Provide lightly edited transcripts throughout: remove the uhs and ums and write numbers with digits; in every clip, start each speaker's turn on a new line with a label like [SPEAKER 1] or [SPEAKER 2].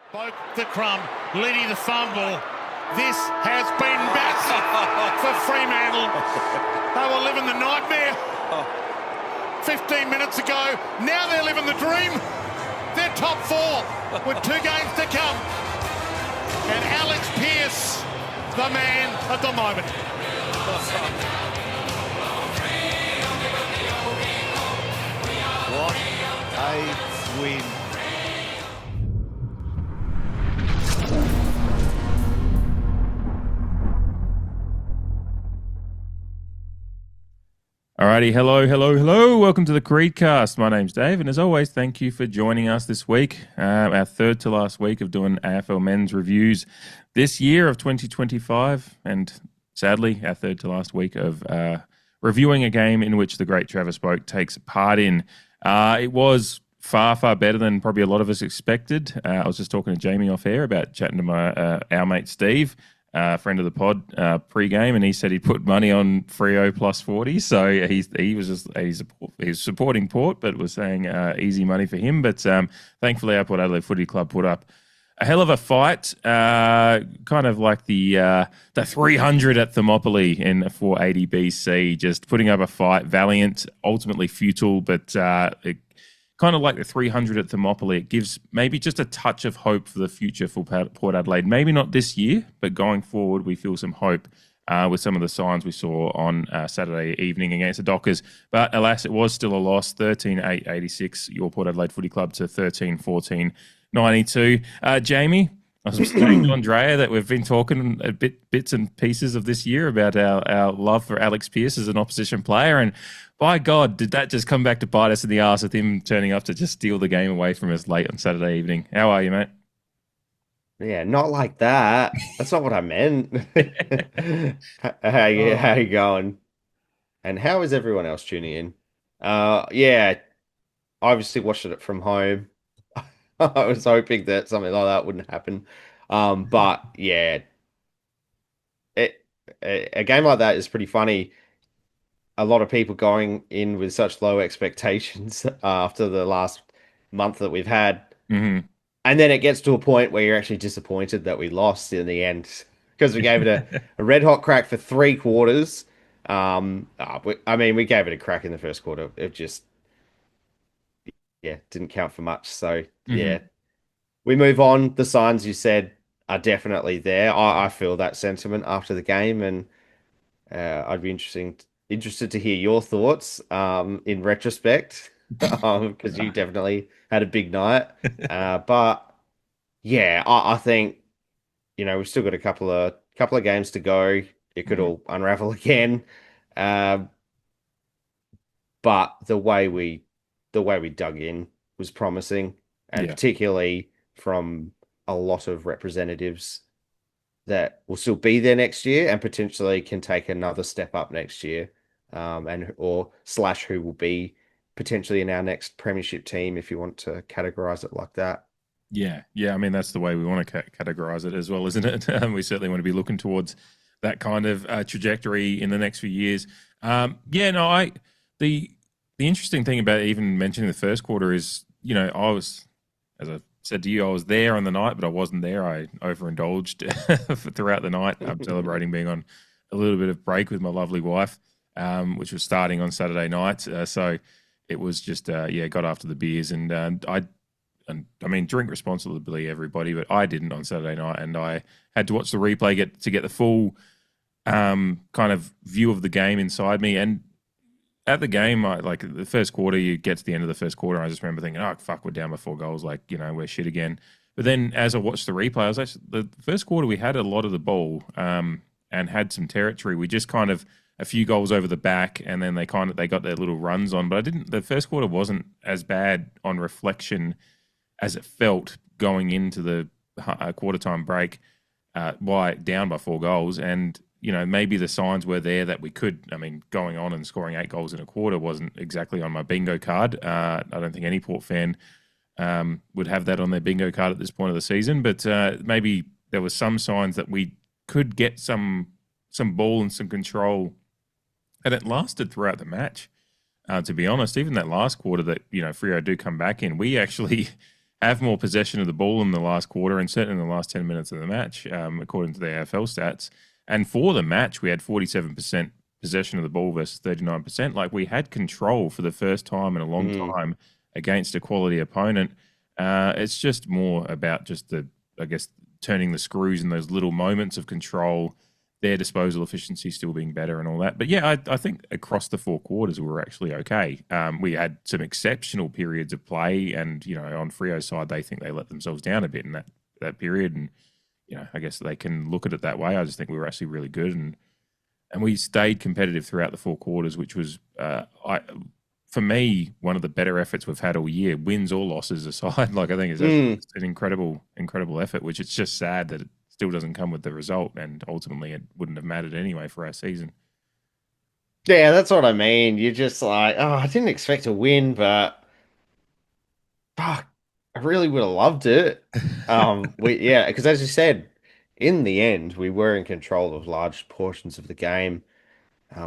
[SPEAKER 1] Boak the crumb, Liddy the fumble. This has been massive for Fremantle. They were living the nightmare 15 minutes ago. Now they're living the dream. They're top four with 2 games to come. And Alex Pearce, the man at the moment.
[SPEAKER 2] What a win.
[SPEAKER 3] Alrighty, hello. Welcome to the CREEDCAST. My name's Dave, and as always, thank you for joining us this week. Our third to last week of doing AFL men's reviews this year of 2025, and sadly, our third to last week of reviewing a game in which the great Travis Boak takes part in. It was far better than probably a lot of us expected. I was just talking to Jamie off air about chatting to our mate Steve, friend of the pod, pre-game, and he said he put money on Freo plus 40. So he was supporting Port, but was saying easy money for him. But thankfully, our Port Adelaide Footy Club put up a hell of a fight, kind of like the 300 at Thermopylae in 480 BC, just putting up a fight, valiant, ultimately futile, but kind of like the 300 at Thermopylae. It gives maybe just a touch of hope for the future for Port Adelaide. Maybe not this year, but going forward, we feel some hope with some of the signs we saw on Saturday evening against the Dockers. But alas, it was still a loss, 13-8-86, your Port Adelaide Footy Club to 13-14-92. Jamie, I was saying to Andrea that we've been talking bits and pieces of this year about our love for Alex Pearce as an opposition player, and by God, did that just come back to bite us in the arse with him turning up to just steal the game away from us late on Saturday evening. How are you, mate?
[SPEAKER 4] Yeah, not like that. That's not what I meant. How you going? And how is everyone else tuning in? Yeah, I obviously watched it from home. I was hoping that something like that wouldn't happen. But yeah, a game like that is pretty funny. A lot of people going in with such low expectations after the last month that we've had.
[SPEAKER 3] Mm-hmm.
[SPEAKER 4] And then it gets to a point where you're actually disappointed that we lost in the end because we gave it a red hot crack for 3 quarters. We gave it a crack in the first quarter. It just, didn't count for much. So, we move on. The signs you said are definitely there. I feel that sentiment after the game, and I'd be interested to hear your thoughts in retrospect, because you definitely had a big night. But yeah, I think we've still got a couple of games to go. It could all unravel again, but the way we dug in was promising, and particularly from a lot of representatives that will still be there next year and potentially can take another step up next year, or who will be potentially in our next premiership team, if you want to categorize it like that.
[SPEAKER 3] Yeah. I mean, that's the way we want to categorize it as well, isn't it? We certainly want to be looking towards that kind of trajectory in the next few years. The interesting thing about even mentioning the first quarter is, I was, as I said to you, I was there on the night, but I wasn't there. I overindulged throughout the night. I'm celebrating being on a little bit of break with my lovely wife, which was starting on Saturday night. So it was just, got after the beers, and drink responsibly, everybody, but I didn't on Saturday night, and I had to watch the replay to get the full kind of view of the game inside me. And at the game, like the first quarter, you get to the end of the first quarter, and I just remember thinking, oh, fuck, we're down by 4 goals. Like, we're shit again. But then as I watched the replay, I was actually, the first quarter, we had a lot of the ball and had some territory. We just kind of, a few goals over the back, and then they got their little runs on. But the first quarter wasn't as bad on reflection as it felt going into the quarter time break, down by 4 goals. And maybe the signs were there that we could. Going on and scoring 8 goals in a quarter wasn't exactly on my bingo card. I don't think any Port fan would have that on their bingo card at this point of the season. But maybe there were some signs that we could get some ball and some control, and it lasted throughout the match. To be honest, even that last quarter that Freo do come back in, we actually have more possession of the ball in the last quarter and certainly in the last 10 minutes of the match, according to the AFL stats. And for the match, we had 47% possession of the ball versus 39%. Like, we had control for the first time in a long time against a quality opponent. It's just more about just turning the screws in those little moments of control, their disposal efficiency still being better and all that. But yeah, I think across the 4 quarters, we were actually okay. We had some exceptional periods of play, and, on Freo's side, they think they let themselves down a bit in that period. And, I guess they can look at it that way. I just think we were actually really good. And we stayed competitive throughout the 4 quarters, which was, for me, one of the better efforts we've had all year, wins or losses aside. Like, I think it's an incredible effort, which it's just sad that it still doesn't come with the result, and ultimately it wouldn't have mattered anyway for our season.
[SPEAKER 4] Yeah, that's what I mean. You're just like, oh, I didn't expect to win, but fuck, I really would have loved it. Because as you said, in the end, we were in control of large portions of the game.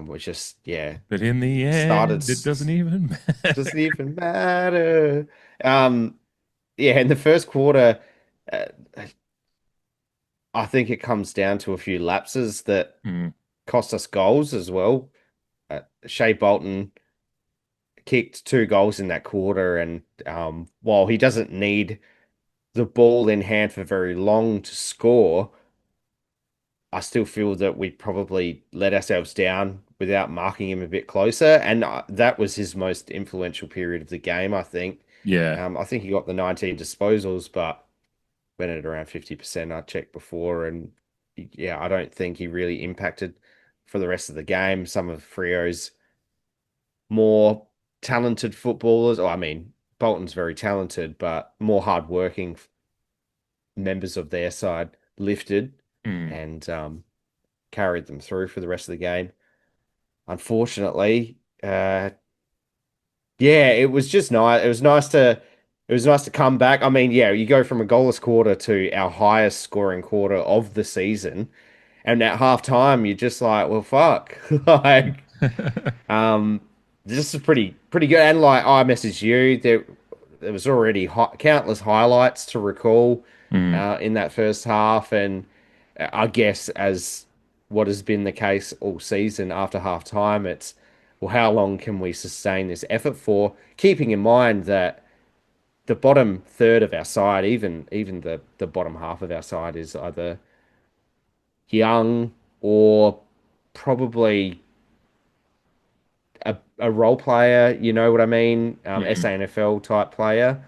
[SPEAKER 4] Which just,
[SPEAKER 3] But in the
[SPEAKER 4] started
[SPEAKER 3] end, it doesn't even matter.
[SPEAKER 4] doesn't even matter. In the first quarter, uh, I think it comes down to a few lapses that cost us goals as well. Shea Bolton kicked 2 goals in that quarter, and while he doesn't need the ball in hand for very long to score, I still feel that we probably let ourselves down without marking him a bit closer. And that was his most influential period of the game, I think.
[SPEAKER 3] Yeah.
[SPEAKER 4] I think he got the 19 disposals, but went at around 50%. I checked before, and I don't think he really impacted for the rest of the game. Some of Freo's more talented footballers, I mean, Bolton's very talented, but more hardworking members of their side lifted and carried them through for the rest of the game. Unfortunately, it was just nice. It was nice to come back. I mean, you go from a goalless quarter to our highest scoring quarter of the season, and at halftime, you're just like, well, fuck, like, this is pretty good. And like, I messaged you, there was already countless highlights to recall in that first half, and I guess as what has been the case all season after half time, it's, well, how long can we sustain this effort for? Keeping in mind that the bottom third of our side, even the bottom half of our side, is either young or probably a role player, you know what I mean? SANFL type player.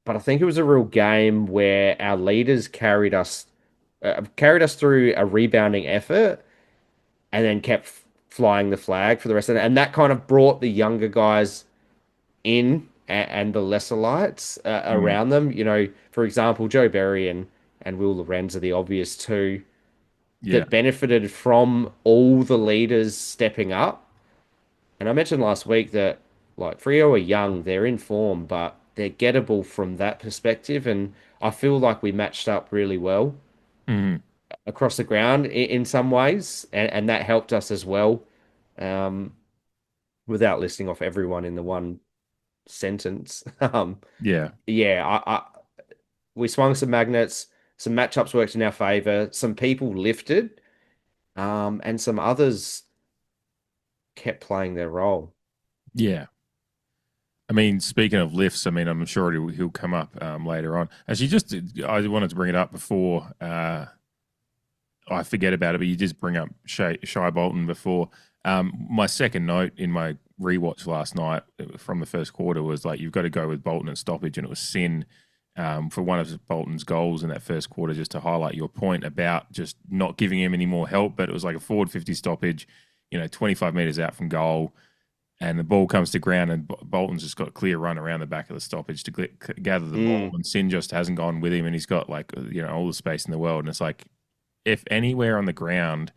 [SPEAKER 4] But I think it was a real game where our leaders carried us through a rebounding effort and then kept flying the flag for the rest of it. And that kind of brought the younger guys in and the lesser lights around them. For example, Joe Berry and Will Lorenz are the obvious two that benefited from all the leaders stepping up. And I mentioned last week that, like, Freo are young, they're in form, but they're gettable from that perspective. And I feel like we matched up really well across the ground in some ways, and that helped us as well. Without listing off everyone in the one sentence. We swung some magnets, some matchups worked in our favor, some people lifted, and some others kept playing their role.
[SPEAKER 3] Yeah. I mean, speaking of lifts, I mean, I'm sure he'll come up later on. Actually, I wanted to bring it up before I forget about it, but you just bring up Shea Bolton before. My second note in my rewatch last night from the first quarter was, like, you've got to go with Bolton at stoppage, and it was sin for one of Bolton's goals in that first quarter, just to highlight your point about just not giving him any more help. But it was like a forward 50 stoppage, 25 metres out from goal, and the ball comes to ground, and Bolton's just got a clear run around the back of the stoppage to gather the ball, and Sin just hasn't gone with him, and he's got, like, all the space in the world. And it's like, if anywhere on the ground,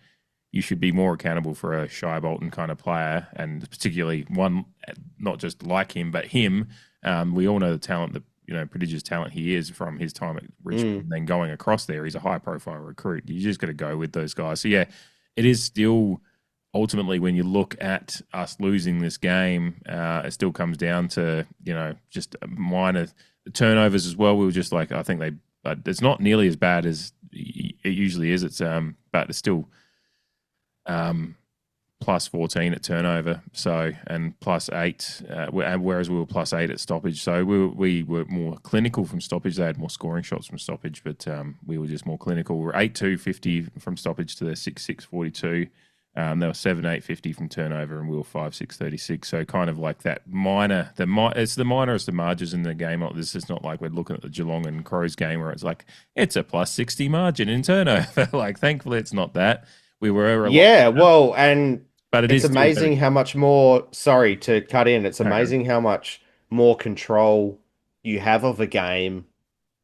[SPEAKER 3] you should be more accountable for a Shea Bolton kind of player, and particularly one not just like him, but him. We all know the talent, prodigious talent he is from his time at Richmond, and then going across there. He's a high-profile recruit. You just got to go with those guys. So, yeah, it is still ultimately, when you look at us losing this game, it still comes down to, just minor turnovers as well. We were just like, I think it's not nearly as bad as it usually is. But it's still plus 14 at turnover, and plus 8, whereas we were plus 8 at stoppage. So we were more clinical from stoppage. They had more scoring shots from stoppage, but we were just more clinical. We were 8-2-50 from stoppage to their 6-6-42. They were 7-8-50 from turnover, and we were 5-6-36. So kind of like that minor. It's the minorest of margins in the game. This is not like we're looking at the Geelong and Crows game where it's like it's a plus 60 margin in turnover. Like, thankfully, it's not that. We were but
[SPEAKER 4] it's amazing how much more. Sorry to cut in. It's amazing how much more control you have of a game,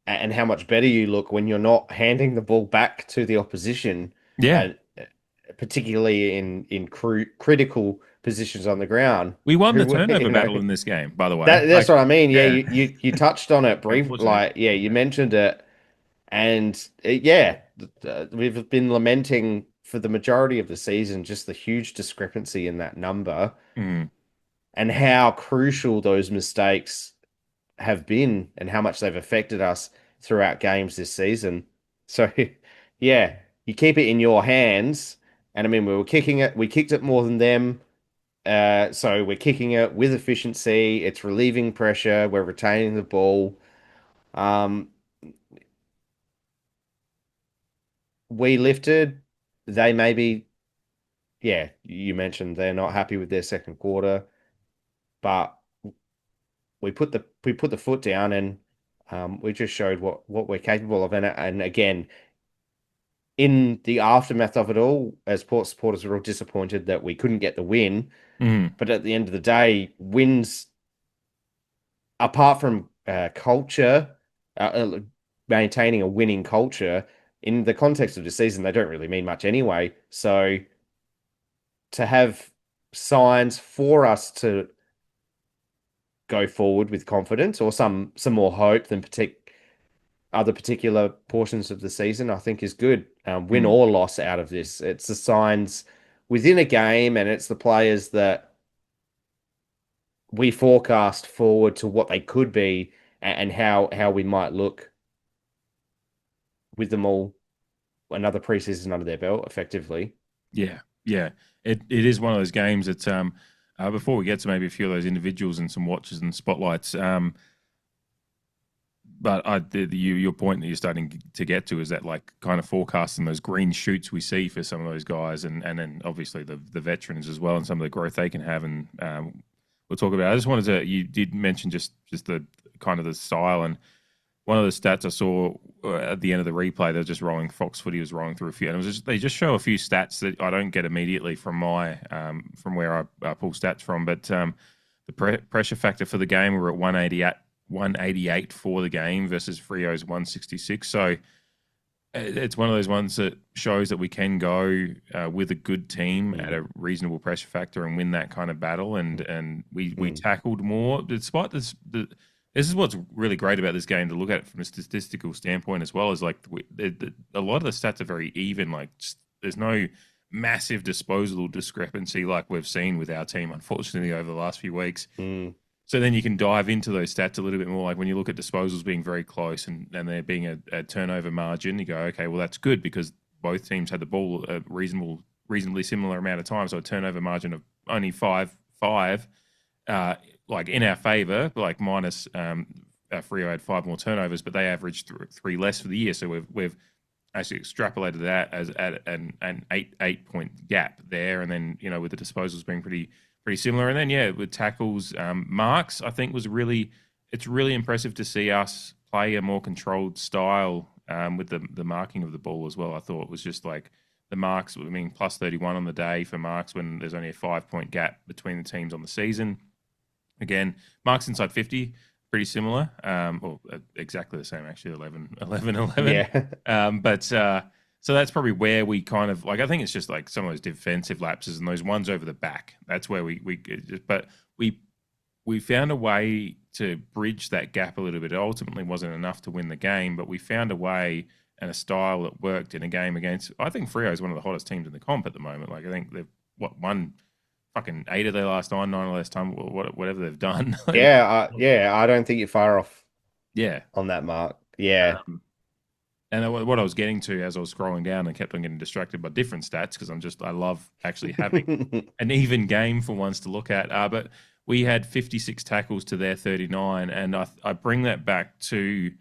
[SPEAKER 4] and how much better you look when you're not handing the ball back to the opposition.
[SPEAKER 3] Yeah.
[SPEAKER 4] Particularly in critical positions on the ground.
[SPEAKER 3] We won the turnover battle in this game, by the way.
[SPEAKER 4] That's what I mean. Yeah, you touched on it briefly. You mentioned it, and we've been lamenting for the majority of the season just the huge discrepancy in that number, and how crucial those mistakes have been, and how much they've affected us throughout games this season. So, yeah, you keep it in your hands. And I mean, we kicked it more than them. So we're kicking it with efficiency. It's relieving pressure. We're retaining the ball. We lifted. They maybe, you mentioned they're not happy with their second quarter, but we put the foot down, and we just showed what we're capable of. And again, in the aftermath of it all, as Port supporters, were all disappointed that we couldn't get the win. But at the end of the day, wins, apart from culture, maintaining a winning culture, in the context of the season, they don't really mean much anyway. So to have signs for us to go forward with confidence, or some more hope than other particular portions of the season, I think is good. Win or loss out of this, it's the signs within a game, and it's the players that we forecast forward to what they could be, and how we might look with them all another preseason under their belt, effectively.
[SPEAKER 3] Yeah. It is one of those games that before we get to maybe a few of those individuals and some watches and spotlights, but your point that you're starting to get to is that, like, kind of forecasting those green shoots we see for some of those guys, and then obviously the veterans as well, and some of the growth they can have, and we'll talk about it. I just wanted to, you did mention just the kind of the style, and one of the stats I saw at the end of the replay, they're just rolling, Fox Footy was rolling through a few, and they just show a few stats that I don't get immediately from from where I pull stats from, but the pressure factor for the game, we're at 188 for the game versus Freo's 166. So it's one of those ones that shows that we can go with a good team at a reasonable pressure factor and win that kind of battle. And we tackled more, despite this. This is what's really great about this game to look at it from a statistical standpoint as well, is like a lot of the stats are very even. Like, there's no massive disposal discrepancy like we've seen with our team, unfortunately, over the last few weeks. So then you can dive into those stats a little bit more. Like when you look at disposals being very close and there being a turnover margin, you go, okay, well, that's good because both teams had the ball a reasonably similar amount of time. So a turnover margin of only 5-5, like in our favour, like minus Freo had 5 more turnovers, but they averaged 3 less for the year. So we've actually extrapolated that as at an 8 point gap there. And then, with the disposals being pretty similar. And then, with tackles, marks, I think it's really impressive to see us play a more controlled style with the marking of the ball as well. I thought it was just like the marks, plus 31 on the day for marks when there's only a 5 point gap between the teams on the season. Again, marks inside 50, pretty similar, or exactly the same, actually, 11. Yeah. So that's probably where we kind of, like, I think it's just like some of those defensive lapses and those ones over the back. That's where we found a way to bridge that gap a little bit. It ultimately wasn't enough to win the game, but we found a way and a style that worked in a game against, I think Freo is one of the hottest teams in the comp at the moment. Like, I think won fucking 8 of their last 9 of last time, whatever they've done.
[SPEAKER 4] I don't think you're far off
[SPEAKER 3] Yeah.
[SPEAKER 4] on that mark. Yeah.
[SPEAKER 3] And what I was getting to as I was scrolling down and kept on getting distracted by different stats because I love actually having an even game for once to look at. But we had 56 tackles to their 39, and I bring that back to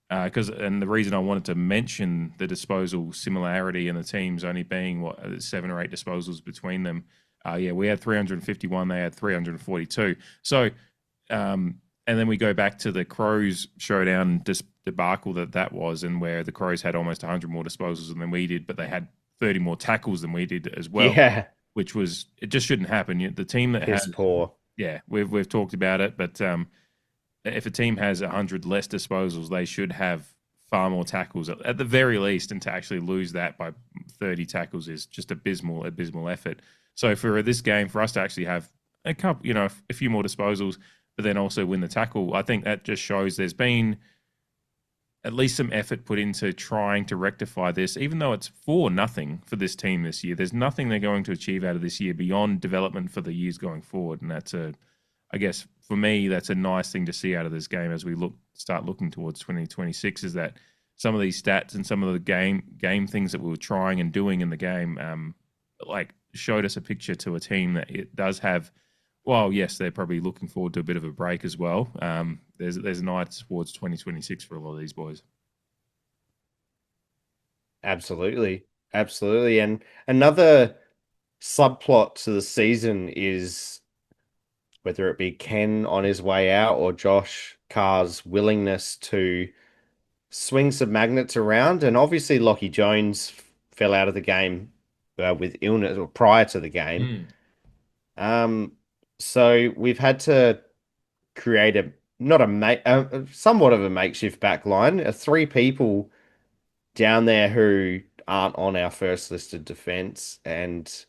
[SPEAKER 3] and the reason I wanted to mention the disposal similarity in the teams only being 7 or 8 disposals between them. We had 351, they had 342. So, and then we go back to the Crows showdown debacle that was, and where the Crows had almost 100 more disposals than we did, but they had 30 more tackles than we did as well.
[SPEAKER 4] Yeah.
[SPEAKER 3] Which was, it just shouldn't happen. The team that has
[SPEAKER 4] poor.
[SPEAKER 3] Yeah, we've talked about it, but if a team has 100 less disposals, they should have far more tackles at the very least, and to actually lose that by 30 tackles is just abysmal effort. So for this game, for us to actually have a couple, a few more disposals, but then also win the tackle, I think that just shows there's been at least some effort put into trying to rectify this, even though it's 4-0 for this team this year. There's nothing they're going to achieve out of this year beyond development for the years going forward, and I guess for me, that's a nice thing to see out of this game as we start looking towards 2026. Is that some of these stats and some of the game things that we were trying and doing in the game, showed us a picture to a team that it does have. Well, yes, they're probably looking forward to a bit of a break as well. There's an eye towards 2026 for a lot of these boys.
[SPEAKER 4] Absolutely. And another subplot to the season is whether it be Ken on his way out or Josh Carr's willingness to swing some magnets around. And obviously, Lockie Jones fell out of the game with illness or prior to the game. So we've had to create somewhat of a makeshift back line. 3 people down there who aren't on our first listed defense, and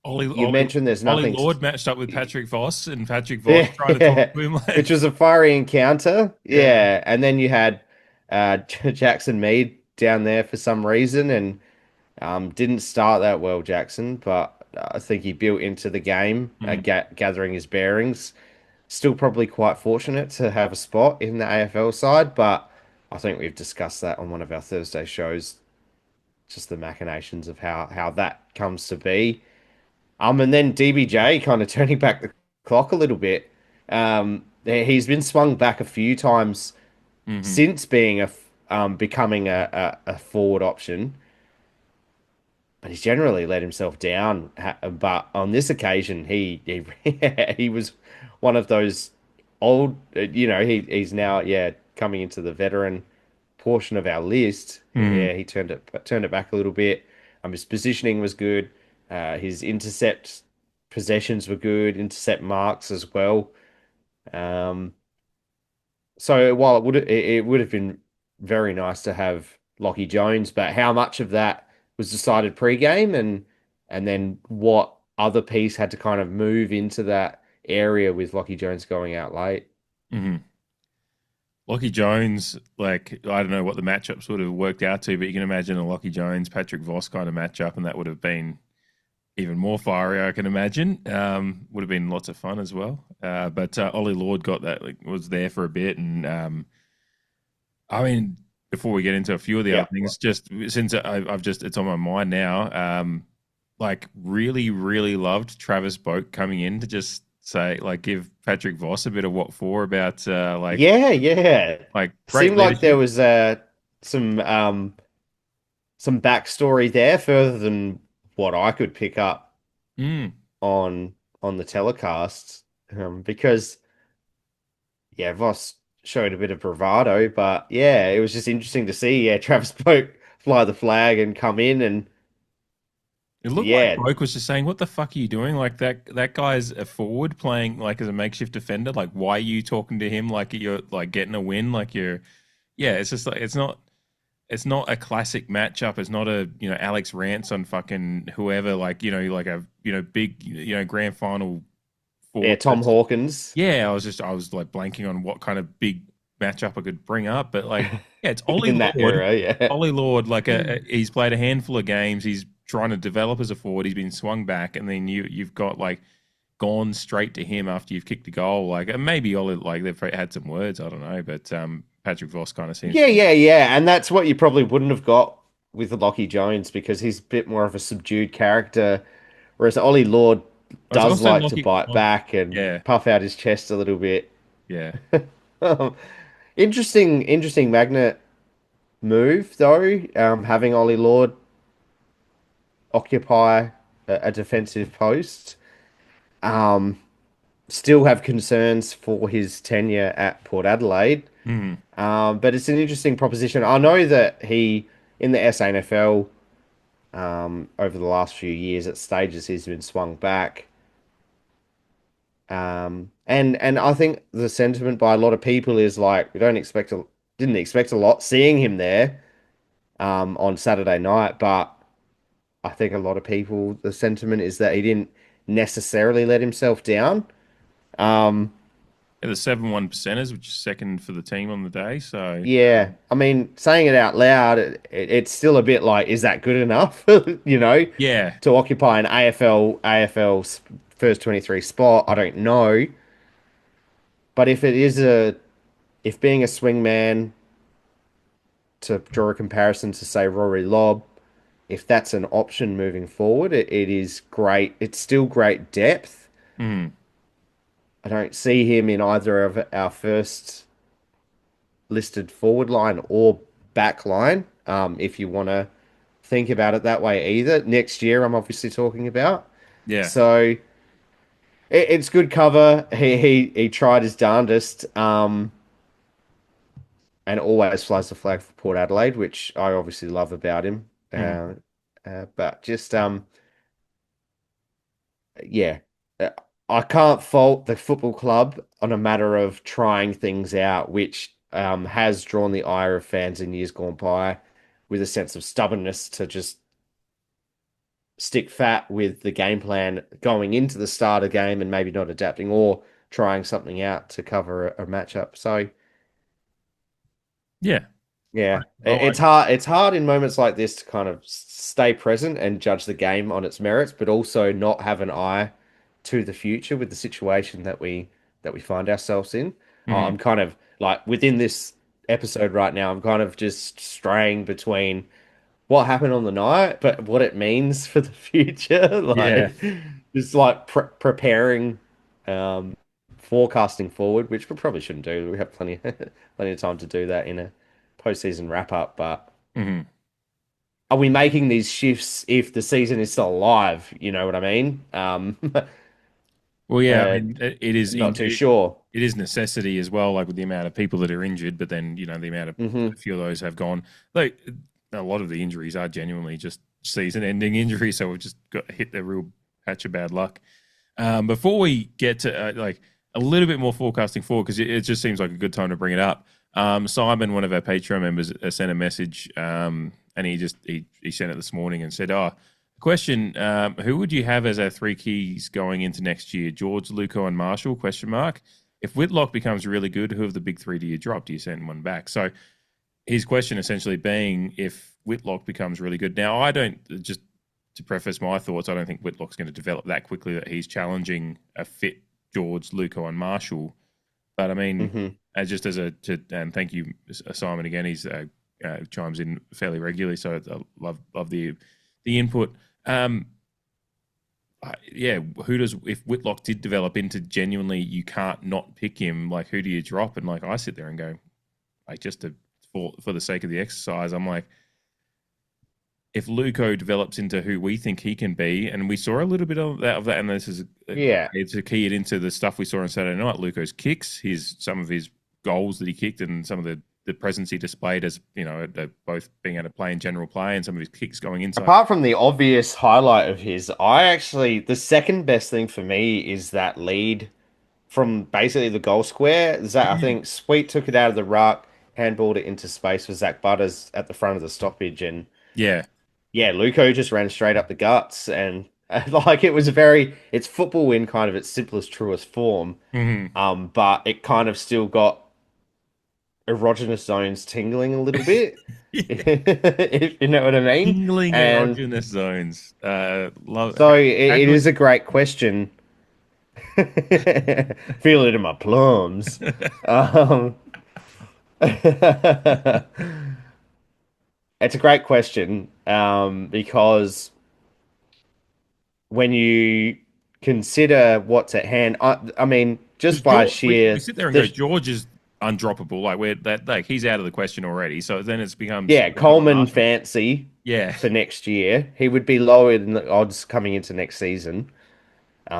[SPEAKER 4] you mentioned there's nothing.
[SPEAKER 3] Ollie Lord matched up with Patrick Voss, and Patrick Voss trying to talk to him,
[SPEAKER 4] which was a fiery encounter. Yeah, and then you had Jackson Mead down there for some reason, and didn't start that well, Jackson, but I think he built into the game, gathering his bearings. Still probably quite fortunate to have a spot in the AFL side, but I think we've discussed that on one of our Thursday shows, just the machinations of how that comes to be. And then DBJ kind of turning back the clock a little bit. He's been swung back a few times since being becoming a forward option, but he's generally let himself down. But on this occasion, he was one of those old. He's now coming into the veteran portion of our list. Yeah, he turned it back a little bit. His positioning was good. His intercept possessions were good. Intercept marks as well. So while it would have been very nice to have Lockie Jones, but how much of that was decided pre-game, and then what other piece had to kind of move into that area with Lockie Jones going out late?
[SPEAKER 3] Lockie Jones, I don't know what the matchups would have worked out to, but you can imagine a Lockie Jones, Patrick Voss kind of matchup, and that would have been even more fiery, I can imagine. Would have been lots of fun as well. But Ollie Lord got that, was there for a bit, and before we get into a few of the other things, just since it's on my mind now, really, really loved Travis Boak coming in to just say, give Patrick Voss a bit of what for about, Seemed
[SPEAKER 4] like there was some backstory there further than what I could pick up on the telecast, because Voss showed a bit of bravado, but it was just interesting to see Travis Boak fly the flag and come in, and
[SPEAKER 3] it looked like Boak was just saying, what the fuck are you doing? That guy's a forward playing as a makeshift defender. Why are you talking to him like you're getting a win? It's just it's not a classic matchup. It's not a Alex Rance on fucking whoever, a big grand final forward.
[SPEAKER 4] Tom Hawkins.
[SPEAKER 3] I was blanking on what kind of big matchup I could bring up, but it's Ollie
[SPEAKER 4] in
[SPEAKER 3] Lord.
[SPEAKER 4] That era,
[SPEAKER 3] Ollie Lord, he's played a handful of games. He's trying to develop as a forward. He's been swung back, and then you've got like gone straight to him after you've kicked a goal. Like, and maybe Ollie, like they've had some words, I don't know, but Patrick Voss kind of seems.
[SPEAKER 4] Yeah, and that's what you probably wouldn't have got with Lockie Jones because he's a bit more of a subdued character, whereas Ollie Lord
[SPEAKER 3] I was
[SPEAKER 4] does
[SPEAKER 3] also
[SPEAKER 4] like to
[SPEAKER 3] Lockie.
[SPEAKER 4] bite back and
[SPEAKER 3] Yeah,
[SPEAKER 4] puff out his chest a little bit.
[SPEAKER 3] yeah.
[SPEAKER 4] Interesting magnet move though. Having Ollie Lord occupy a defensive post. Um, Still have concerns for his tenure at Port Adelaide.
[SPEAKER 3] Mm.
[SPEAKER 4] But it's an interesting proposition. I know that he, in the SANFL, over the last few years at stages, he's been swung back. And I think the sentiment by a lot of people is like, didn't expect a lot seeing him there, on Saturday night, but I think a lot of people, the sentiment is that he didn't necessarily let himself down. Um,
[SPEAKER 3] Yeah, the 7-1 percenters, which is second for the team on the day. So
[SPEAKER 4] Yeah, I mean, saying it out loud, it's still a bit like, is that good enough? You know,
[SPEAKER 3] yeah,
[SPEAKER 4] to occupy an AFL's first 23 spot? I don't know. But if being a swingman, to draw a comparison to say Rory Lobb, if that's an option moving forward, it is great. It's still great depth.
[SPEAKER 3] mm,
[SPEAKER 4] I don't see him in either of our first listed forward line or back line. If you want to think about it that way either. Next year, I'm obviously talking about.
[SPEAKER 3] yeah.
[SPEAKER 4] So it's good cover. He tried his darndest, and always flies the flag for Port Adelaide, which I obviously love about him.
[SPEAKER 3] Mm.
[SPEAKER 4] But just yeah, Uh, I can't fault the football club on a matter of trying things out, which has drawn the ire of fans in years gone by, with a sense of stubbornness to just stick fat with the game plan going into the start of game and maybe not adapting or trying something out to cover a matchup. So
[SPEAKER 3] Yeah.
[SPEAKER 4] yeah,
[SPEAKER 3] I like.
[SPEAKER 4] it's hard. It's hard in moments like this to kind of stay present and judge the game on its merits, but also not have an eye to the future with the situation that we find ourselves in.
[SPEAKER 3] Mhm.
[SPEAKER 4] I'm kind of like within this episode right now. I'm kind of just straying between what happened on the night, but what it means for the future.
[SPEAKER 3] Yeah.
[SPEAKER 4] Like just like preparing, forecasting forward, which we probably shouldn't do. We have plenty of time to do that in a postseason wrap up. But
[SPEAKER 3] Mhm.
[SPEAKER 4] are we making these shifts if the season is still alive? You know what I mean?
[SPEAKER 3] Well, yeah. I
[SPEAKER 4] Uh,
[SPEAKER 3] mean, it is
[SPEAKER 4] Not too sure.
[SPEAKER 3] it is necessity as well, like with the amount of people that are injured, but then the amount of
[SPEAKER 4] Hmm.
[SPEAKER 3] a few of those have gone. Like a lot of the injuries are genuinely just season-ending injuries, so we've just got hit the real patch of bad luck. Before we get to like a little bit more forecasting forward, because it just seems like a good time to bring it up. Simon, one of our Patreon members, sent a message, and he sent it this morning and said, "Oh, question: who would you have as our three keys going into next year? George, Luco, and Marshall? Question mark. If Whitlock becomes really good, who of the big three do you drop? Do you send one back?" So his question essentially being, if Whitlock becomes really good. Now, I don't just to preface my thoughts, I don't think Whitlock's going to develop that quickly that he's challenging a fit George, Luco, and Marshall. But I mean,
[SPEAKER 4] Hmm.
[SPEAKER 3] just as and thank you, Simon, again. He's chimes in fairly regularly, so I love the input. Yeah, who does if Whitlock did develop into genuinely you can't not pick him? Like, who do you drop? And like, I sit there and go, like, just for the sake of the exercise, I'm like, if Luco develops into who we think he can be, and we saw a little bit of that, and this is
[SPEAKER 4] Yeah.
[SPEAKER 3] to key it into the stuff we saw on Saturday night. Luco's kicks, some of his goals that he kicked, and some of the presence he displayed as both being able to play in general play, and some of his kicks going inside.
[SPEAKER 4] Apart from the obvious highlight of his, the second best thing for me is that lead from basically the goal square. I think Sweet took it out of the ruck, handballed it into space for Zach Butters at the front of the stoppage, and
[SPEAKER 3] Yeah,
[SPEAKER 4] yeah, Luco just ran straight up the guts, and like it's football in kind of its simplest, truest form.
[SPEAKER 3] hmm
[SPEAKER 4] But it kind of still got erogenous zones tingling a little bit. if you know what I mean.
[SPEAKER 3] Tingling
[SPEAKER 4] And
[SPEAKER 3] erogenous zones. Love.
[SPEAKER 4] so
[SPEAKER 3] How
[SPEAKER 4] it
[SPEAKER 3] good.
[SPEAKER 4] is a great question. Feel it in my plums. Um, it's a great question because when you consider what's at hand, I mean,
[SPEAKER 3] Because
[SPEAKER 4] just by
[SPEAKER 3] George, we
[SPEAKER 4] sheer
[SPEAKER 3] sit there and go,
[SPEAKER 4] the
[SPEAKER 3] George is undroppable. Like we're that like he's out of the question already. So then it becomes
[SPEAKER 4] yeah,
[SPEAKER 3] Todd
[SPEAKER 4] Coleman
[SPEAKER 3] Marshall.
[SPEAKER 4] fancy
[SPEAKER 3] Yeah,
[SPEAKER 4] for next year, he would be lower in the odds coming into next season,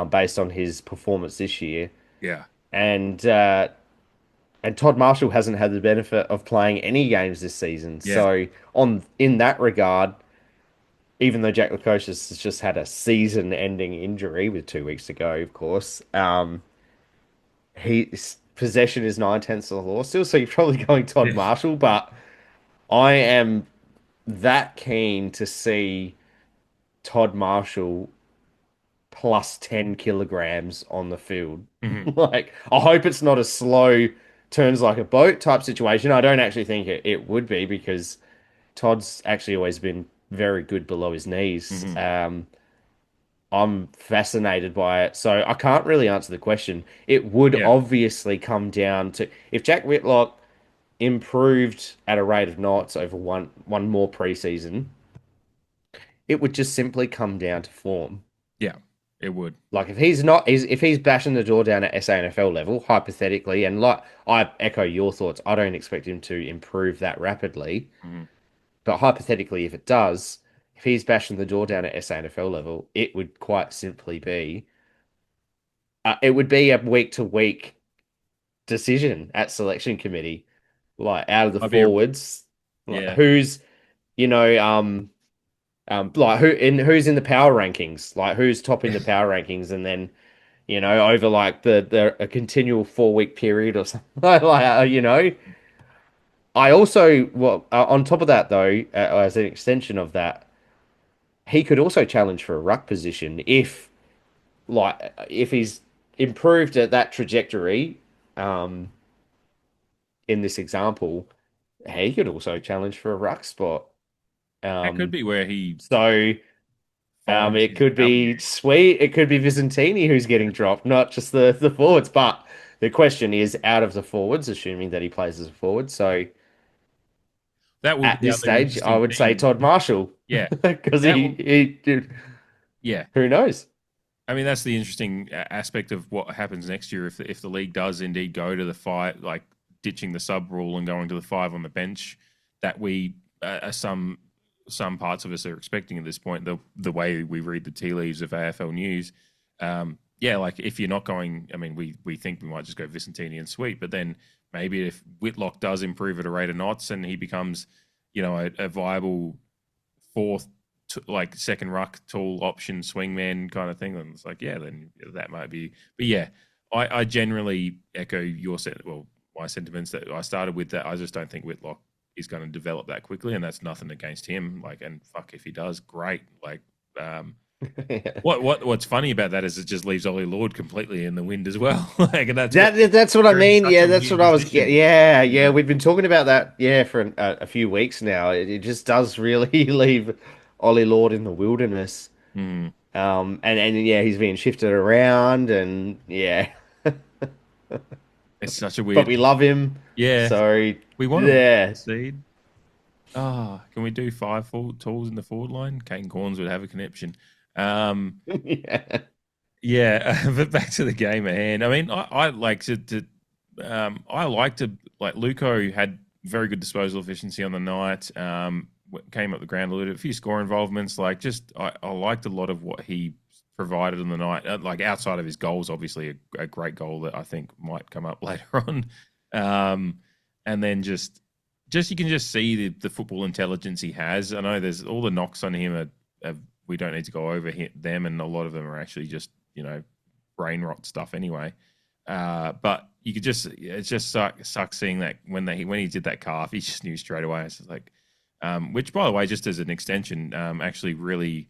[SPEAKER 4] based on his performance this year.
[SPEAKER 3] yeah,
[SPEAKER 4] And Todd Marshall hasn't had the benefit of playing any games this season.
[SPEAKER 3] yeah.
[SPEAKER 4] So on in that regard, even though Jack Lukosius has just had a season-ending injury with 2 weeks to go, of course, his possession is 9/10 of the law still. So you're probably going Todd
[SPEAKER 3] Yeah.
[SPEAKER 4] Marshall, but I am that keen to see Todd Marshall plus 10 kilograms on the field.
[SPEAKER 3] Mhm.
[SPEAKER 4] Like, I hope it's not a slow turns like a boat type situation. I don't actually think it would be because Todd's actually always been very good below his knees.
[SPEAKER 3] Mhm.
[SPEAKER 4] I'm fascinated by it. So I can't really answer the question. It would
[SPEAKER 3] Yeah.
[SPEAKER 4] obviously come down to if Jack Whitlock improved at a rate of knots over one more preseason, it would just simply come down to form.
[SPEAKER 3] Yeah. It would.
[SPEAKER 4] Like if he's bashing the door down at SANFL level, hypothetically, and like I echo your thoughts, I don't expect him to improve that rapidly.
[SPEAKER 3] Mhm.
[SPEAKER 4] But hypothetically, if it does, if he's bashing the door down at SANFL level, it would quite simply be it would be a week to week decision at selection committee, like out of the
[SPEAKER 3] I'd be a
[SPEAKER 4] forwards, like
[SPEAKER 3] yeah.
[SPEAKER 4] who's like who's in the power rankings, like who's topping the power rankings, and then over like the a continual 4 week period or something like I also well on top of that though, as an extension of that, he could also challenge for a ruck position if he's improved at that trajectory, um, in this example, he could also challenge for a ruck spot.
[SPEAKER 3] That could
[SPEAKER 4] Um,
[SPEAKER 3] be where he
[SPEAKER 4] so
[SPEAKER 3] finds
[SPEAKER 4] it
[SPEAKER 3] his
[SPEAKER 4] could
[SPEAKER 3] value.
[SPEAKER 4] be sweet. It could be Vicentini who's getting dropped, not just the forwards. But the question is, out of the forwards, assuming that he plays as a forward. So
[SPEAKER 3] That would be
[SPEAKER 4] at
[SPEAKER 3] the
[SPEAKER 4] this
[SPEAKER 3] other
[SPEAKER 4] stage, I
[SPEAKER 3] interesting
[SPEAKER 4] would say
[SPEAKER 3] thing.
[SPEAKER 4] Todd Marshall
[SPEAKER 3] Yeah.
[SPEAKER 4] because
[SPEAKER 3] That will
[SPEAKER 4] he
[SPEAKER 3] yeah.
[SPEAKER 4] who knows?
[SPEAKER 3] I mean, that's the interesting aspect of what happens next year if the league does indeed go to the five, like ditching the sub rule and going to the five on the bench. That we some parts of us are expecting at this point. The way we read the tea leaves of AFL news, yeah, like if you're not going, I mean, we think we might just go Vicentini and Sweet, but then maybe if Whitlock does improve at a rate of knots and he becomes, a viable fourth, like second ruck, tall option, swingman kind of thing, then it's like, yeah, then that might be. But yeah, I generally echo my sentiments that I started with. That I just don't think Whitlock is going to develop that quickly, and that's nothing against him. Like, and fuck if he does, great. Like, what's funny about that is it just leaves Ollie Lord completely in the wind as well. Like, and that's what
[SPEAKER 4] That's what I
[SPEAKER 3] they're in
[SPEAKER 4] mean.
[SPEAKER 3] such
[SPEAKER 4] Yeah,
[SPEAKER 3] a
[SPEAKER 4] that's
[SPEAKER 3] weird
[SPEAKER 4] what I was getting.
[SPEAKER 3] position.
[SPEAKER 4] Yeah,
[SPEAKER 3] You
[SPEAKER 4] yeah.
[SPEAKER 3] know?
[SPEAKER 4] We've been talking about that. Yeah, for a few weeks now. It just does really leave Ollie Lord in the wilderness.
[SPEAKER 3] Mm.
[SPEAKER 4] And yeah, he's being shifted around, and yeah,
[SPEAKER 3] It's such a
[SPEAKER 4] but
[SPEAKER 3] weird.
[SPEAKER 4] we love him.
[SPEAKER 3] Yeah,
[SPEAKER 4] So
[SPEAKER 3] we want to
[SPEAKER 4] yeah,
[SPEAKER 3] seed. Ah, can we do five forward tools in the forward line? Kane Corns would have a connection. Um,
[SPEAKER 4] yeah.
[SPEAKER 3] yeah, but back to the game at hand. I mean, I like I like to like Luco had very good disposal efficiency on the night. Came up the ground a little bit, a few score involvements. Like, just I liked a lot of what he provided on the night. Like outside of his goals, obviously a great goal that I think might come up later on. And then just you can just see the football intelligence he has. I know there's all the knocks on him we don't need to go over them, and a lot of them are actually just brain rot stuff anyway. But you could it just sucks seeing that when he did that calf, he just knew straight away. It's like, which by the way, just as an extension, actually really,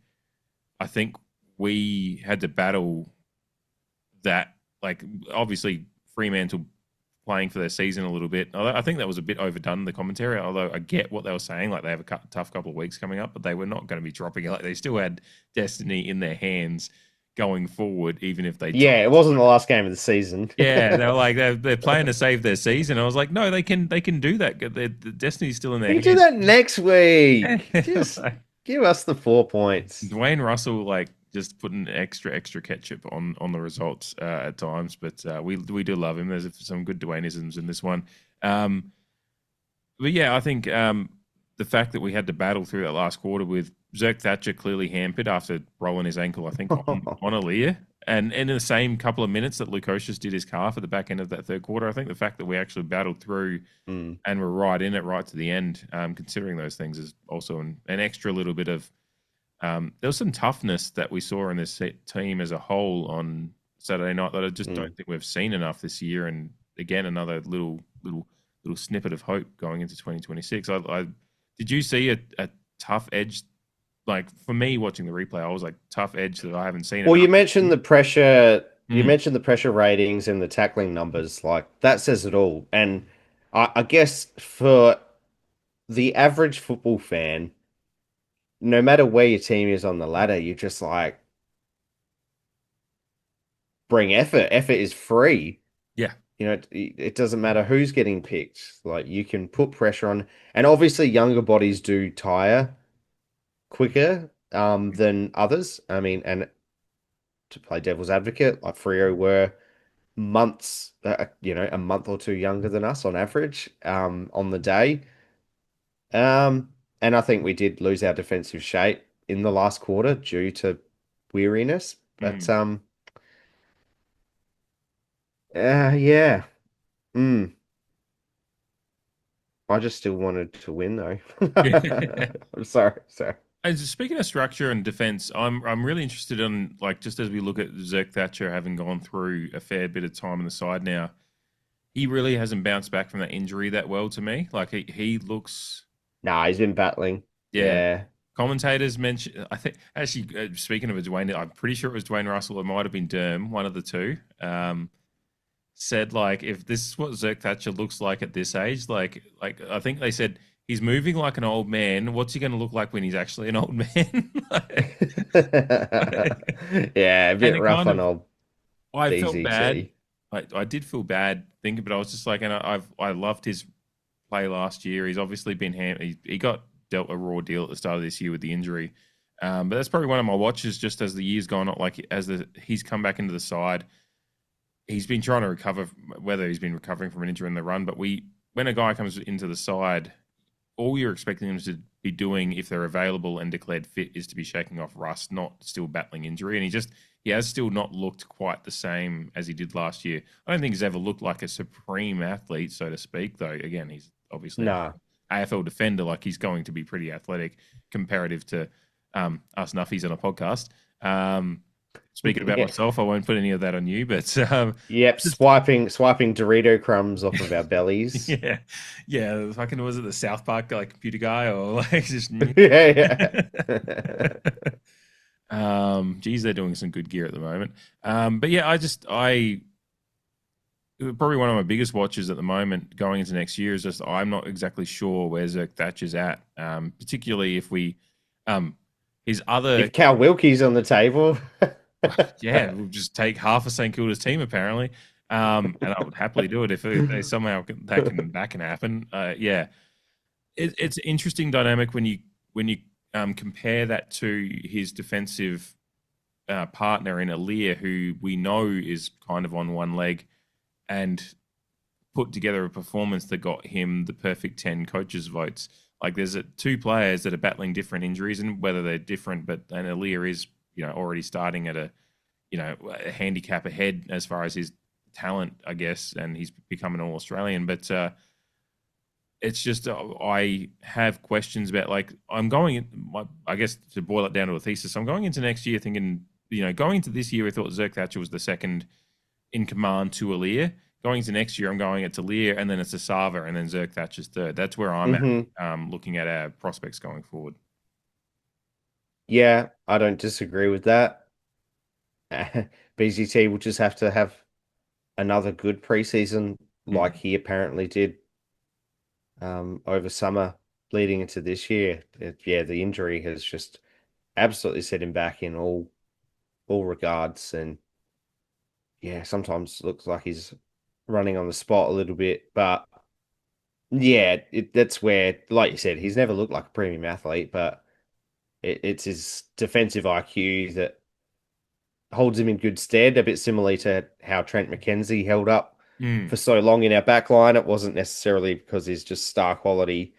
[SPEAKER 3] I think we had to battle that. Like obviously Fremantle playing for their season a little bit. I think that was a bit overdone in the commentary, although I get what they were saying. Like, they have a tough couple of weeks coming up, but they were not going to be dropping it. Like, they still had destiny in their hands going forward, even if they
[SPEAKER 4] Yeah,
[SPEAKER 3] dropped.
[SPEAKER 4] it wasn't the last game of the season.
[SPEAKER 3] Yeah, they were like they're playing to save their season. I was like, no, they can do that. The destiny's still in their
[SPEAKER 4] We
[SPEAKER 3] hands.
[SPEAKER 4] do that next week. Just give us the 4 points.
[SPEAKER 3] Dwayne Russell, like, just putting extra ketchup on the results at times, but we do love him. There's some good Dwayneisms in this one. But yeah, I think the fact that we had to battle through that last quarter with Zerk Thatcher clearly hampered after rolling his ankle, I think, on Aaliyah. And in the same couple of minutes that Lukosius did his calf at the back end of that third quarter, I think the fact that we actually battled through and were right in it right to the end, considering those things, is also an extra little bit of there was some toughness that we saw in this team as a whole on Saturday night that I just don't think we've seen enough this year. And again, another little snippet of hope going into 2026. Did you see a tough edge? Like, for me, watching the replay, I was like, tough edge that I haven't seen.
[SPEAKER 4] Well, you mentioned the pressure. You mentioned the pressure ratings and the tackling numbers. Like, that says it all. And I guess for the average football fan, no matter where your team is on the ladder, you just like bring effort. Effort is free.
[SPEAKER 3] Yeah.
[SPEAKER 4] You know, it doesn't matter who's getting picked. Like, you can put pressure on, and obviously younger bodies do tire quicker than others. I mean, and to play devil's advocate, like Freo were months, a month or two younger than us on average on the day. And I think we did lose our defensive shape in the last quarter due to weariness. But yeah. I just still wanted to win though. I'm sorry.
[SPEAKER 3] And speaking of structure and defense, I'm really interested in, like, just as we look at Zerk Thatcher having gone through a fair bit of time on the side now, he really hasn't bounced back from that injury that well to me. Like, he looks.
[SPEAKER 4] Nah, he's been battling. Yeah.
[SPEAKER 3] Commentators mentioned, I think, actually, speaking of Dwayne, I'm pretty sure it was Dwayne Russell. It might have been Derm, one of the two. Said, like, if this is what Zerk Thatcher looks like at this age, like I think they said he's moving like an old man. What's he going to look like when he's actually an old man?
[SPEAKER 4] Yeah, a bit rough on old.
[SPEAKER 3] I felt
[SPEAKER 4] DZT.
[SPEAKER 3] bad. I did feel bad thinking, but I was just like, and I loved his play last year. He's obviously been he got dealt a raw deal at the start of this year with the injury. But that's probably one of my watches just as the year's gone on, like he's come back into the side. He's been trying to recover, whether he's been recovering from an injury in the run, but when a guy comes into the side, all you're expecting them to be doing, if they're available and declared fit, is to be shaking off rust, not still battling injury. And he has still not looked quite the same as he did last year. I don't think he's ever looked like a supreme athlete, so to speak, though. Again, he's obviously an AFL defender. Like, he's going to be pretty athletic comparative to us nuffies on a podcast. Speaking about myself, I won't put any of that on you, but
[SPEAKER 4] yep, swiping Dorito crumbs off of our bellies.
[SPEAKER 3] yeah. Fucking, was it the South Park, like, computer guy, or like just
[SPEAKER 4] yeah.
[SPEAKER 3] Geez, they're doing some good gear at the moment. But yeah, probably one of my biggest watches at the moment going into next year is just I'm not exactly sure where Zerk Thatcher's at, particularly if we if
[SPEAKER 4] Cal Wilkie's on the table.
[SPEAKER 3] Yeah, we'll just take half of St Kilda's team apparently, and I would happily do it if they somehow that can happen. Yeah, it's an interesting dynamic when you compare that to his defensive partner in Aaliyah, who we know is kind of on one leg, and put together a performance that got him the perfect 10 coaches' votes. Like, there's two players that are battling different injuries, and whether they're different, but Aaliyah is already starting at a handicap ahead as far as his talent, I guess, and he's become an All-Australian. But it's just I have questions about, like, I guess to boil it down to a thesis, I'm going into next year thinking, going into this year, I thought Zerk Thatcher was the second in command to Aaliyah. Going into next year, I'm going it's Aaliyah, and then it's Asava, and then Zerk Thatcher's third. That's where I'm at, looking at our prospects going forward.
[SPEAKER 4] Yeah, I don't disagree with that. BZT will just have to have another good preseason like he apparently did over summer leading into this year. The injury has just absolutely set him back in all regards, and sometimes looks like he's running on the spot a little bit, but that's where, like you said, he's never looked like a premium athlete, but it's his defensive IQ that holds him in good stead, a bit similarly to how Trent McKenzie held up for so long in our back line. It wasn't necessarily because he's just star quality,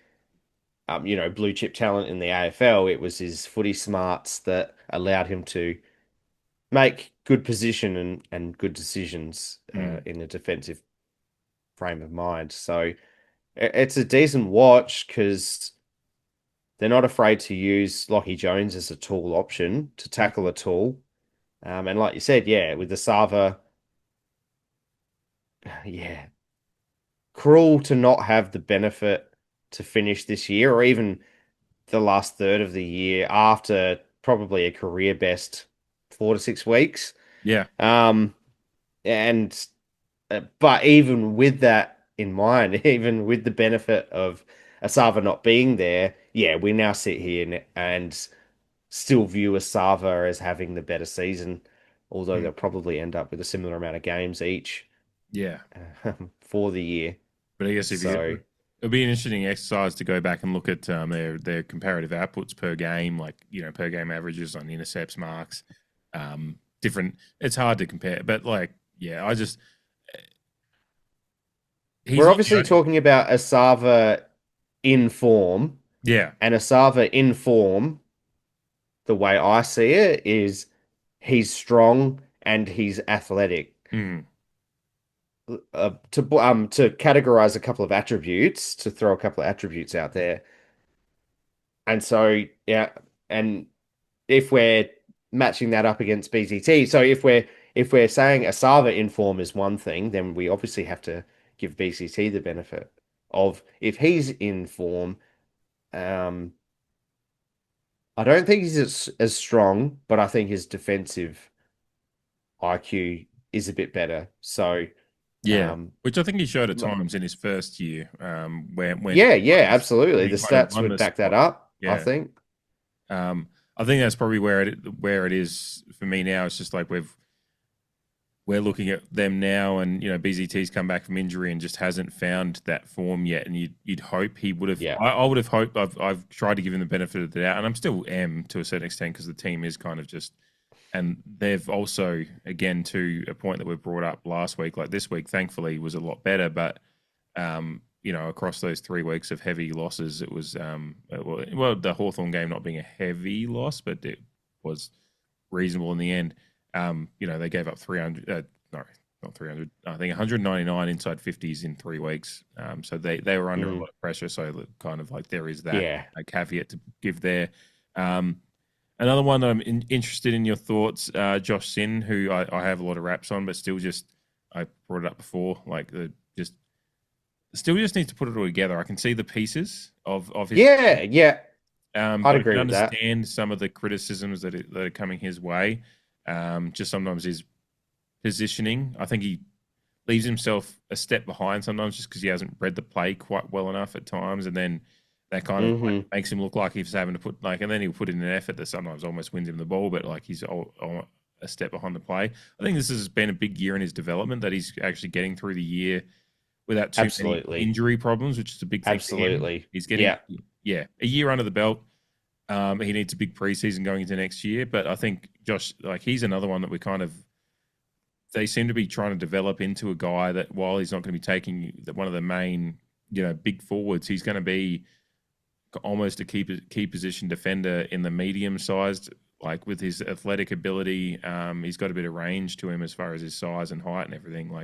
[SPEAKER 4] blue chip talent in the AFL. It was his footy smarts that allowed him to make good position and good decisions in a defensive frame of mind. So it's a decent watch because they're not afraid to use Lachie Jones as a tool option to tackle a tool. And like you said, with the Sava, cruel to not have the benefit to finish this year or even the last third of the year after probably a career best 4 to 6 weeks.
[SPEAKER 3] Yeah.
[SPEAKER 4] But even with that in mind, even with the benefit of Asava not being there, we now sit here and still view Asava as having the better season, although they'll probably end up with a similar amount of games each.
[SPEAKER 3] Yeah.
[SPEAKER 4] For the year.
[SPEAKER 3] But I guess it'll be an interesting exercise to go back and look at their comparative outputs per game, like, per game averages on intercepts, marks, different. It's hard to compare, but
[SPEAKER 4] we're obviously talking about Asava in form.
[SPEAKER 3] Yeah.
[SPEAKER 4] And Asava in form, the way I see it, is he's strong and he's athletic. To categorize a couple of attributes, to throw a couple of attributes out there. And so, and if we're matching that up against BZT, so if we're saying Asava in form is one thing, then we obviously have to give BCT the benefit of, if he's in form, I don't think he's as strong, but I think his defensive IQ is a bit better. So
[SPEAKER 3] which I think he showed at times in his first year.
[SPEAKER 4] Absolutely. The stats would back that up.
[SPEAKER 3] Yeah.
[SPEAKER 4] I think.
[SPEAKER 3] I think that's probably where it is for me now. It's just like we're looking at them now, and BZT's come back from injury and just hasn't found that form yet. And you'd hope he would have.
[SPEAKER 4] Yeah.
[SPEAKER 3] I would have hoped. I've tried to give him the benefit of the doubt, and I'm still am to a certain extent because the team is kind of just. And they've also, again, to a point that we brought up last week, like this week, thankfully, was a lot better. But, across those 3 weeks of heavy losses, it was, the Hawthorn game not being a heavy loss, but it was reasonable in the end. They gave up 300, not 300, I think 199 inside 50s in 3 weeks. So they were under a lot of pressure. So kind of like there is that a caveat to give there. Another one that I'm interested in your thoughts, Josh Sin, who I have a lot of raps on, but still I brought it up before, still just needs to put it all together. I can see the pieces of his.
[SPEAKER 4] I'd agree with that.
[SPEAKER 3] I understand some of the criticisms that are coming his way. Just sometimes his positioning. I think he leaves himself a step behind sometimes just because he hasn't read the play quite well enough at times, and then that kind of makes him look like he's having to put and then he'll put in an effort that sometimes almost wins him the ball, but like he's a step behind the play. I think this has been a big year in his development, that he's actually getting through the year without too many injury problems, which is a big thing.
[SPEAKER 4] Absolutely.
[SPEAKER 3] He's getting a year under the belt. He needs a big preseason going into next year, but I think Josh, he's another one that they seem to be trying to develop into a guy that, while he's not going to be taking one of the main, big forwards, he's going to be almost a key position defender in the medium-sized, with his athletic ability. He's got a bit of range to him as far as his size and height and everything.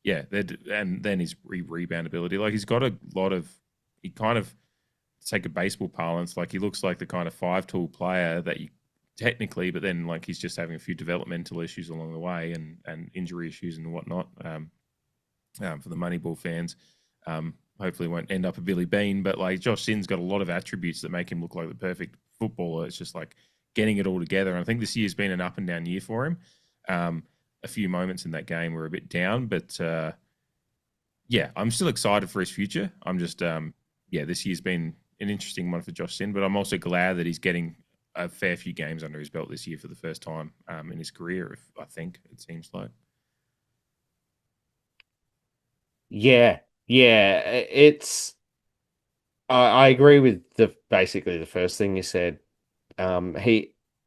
[SPEAKER 3] And then his rebound ability. He's got a lot of. He kind of, to take a baseball parlance, he looks like the kind of 5-tool player that you technically, but then he's just having a few developmental issues along the way and injury issues and whatnot. For the Moneyball fans. Hopefully won't end up a Billy Bean, but Josh Sin's got a lot of attributes that make him look like the perfect footballer. It's just getting it all together. And I think this year's been an up and down year for him. A few moments in that game were a bit down, but yeah, I'm still excited for his future. I'm just, this year's been an interesting one for Josh Sin, but I'm also glad that he's getting a fair few games under his belt this year for the first time in his career, I think it seems like.
[SPEAKER 4] Yeah, yeah, it's. I agree with basically the first thing you said.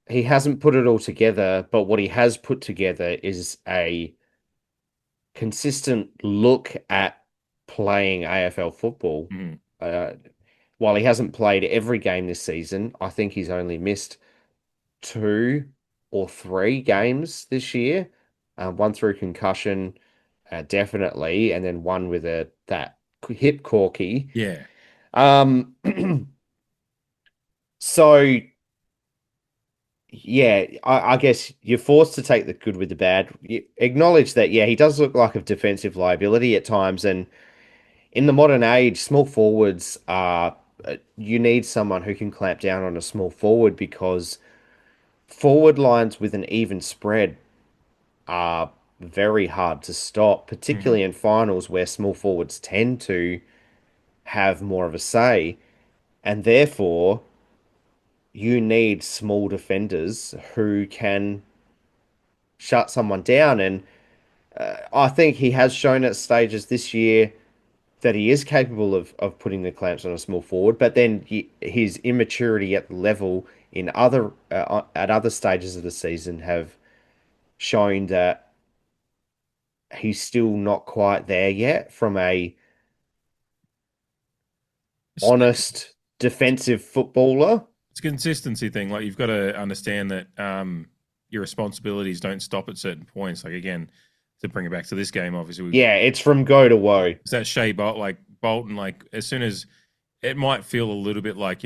[SPEAKER 4] He hasn't put it all together, but what he has put together is a consistent look at playing AFL football.
[SPEAKER 3] Mhm.
[SPEAKER 4] Uh, while he hasn't played every game this season, I think he's only missed 2 or 3 games this year. One through concussion, definitely, and then one with that hip corky.
[SPEAKER 3] Yeah.
[SPEAKER 4] Um, so yeah, I guess you're forced to take the good with the bad. You acknowledge that, yeah, he does look like a defensive liability at times, and in the modern age, small forwards are you need someone who can clamp down on a small forward because forward lines with an even spread are very hard to stop,
[SPEAKER 3] Mhm.
[SPEAKER 4] particularly in finals where small forwards tend to have more of a say, and therefore you need small defenders who can shut someone down. And I think he has shown at stages this year that he is capable of putting the clamps on a small forward, but then his immaturity at the level in other at other stages of the season have shown that he's still not quite there yet from a honest defensive footballer.
[SPEAKER 3] It's a consistency thing. Like you've got to understand that your responsibilities don't stop at certain points. Like again, to bring it back to this game, obviously,
[SPEAKER 4] Yeah, it's from go to woe.
[SPEAKER 3] it's that Shea Bolton. Like as soon as it might feel a little bit like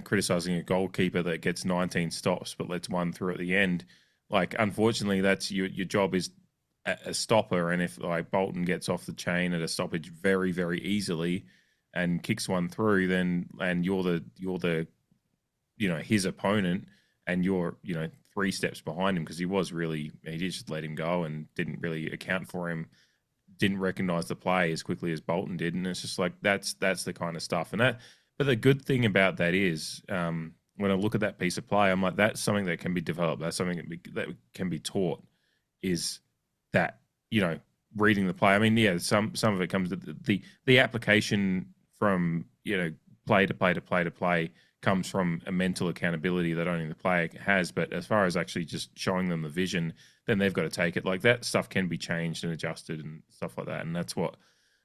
[SPEAKER 3] criticizing a goalkeeper that gets 19 stops but lets one through at the end. Like unfortunately, that's your job is a stopper, and if like Bolton gets off the chain at a stoppage very very easily and kicks one through, then and you're the his opponent, and you're 3 steps behind him because he just let him go and didn't really account for him, didn't recognize the play as quickly as Bolton did, and it's just like that's the kind of stuff. But the good thing about that is when I look at that piece of play, I'm like that's something that can be developed. That's something that can be taught. Is that reading the play? I mean, yeah, some of it comes to the application from play to play to play to play comes from a mental accountability that only the player has. But as far as actually just showing them the vision, then they've got to take it. Like that stuff can be changed and adjusted and stuff like that. And that's what.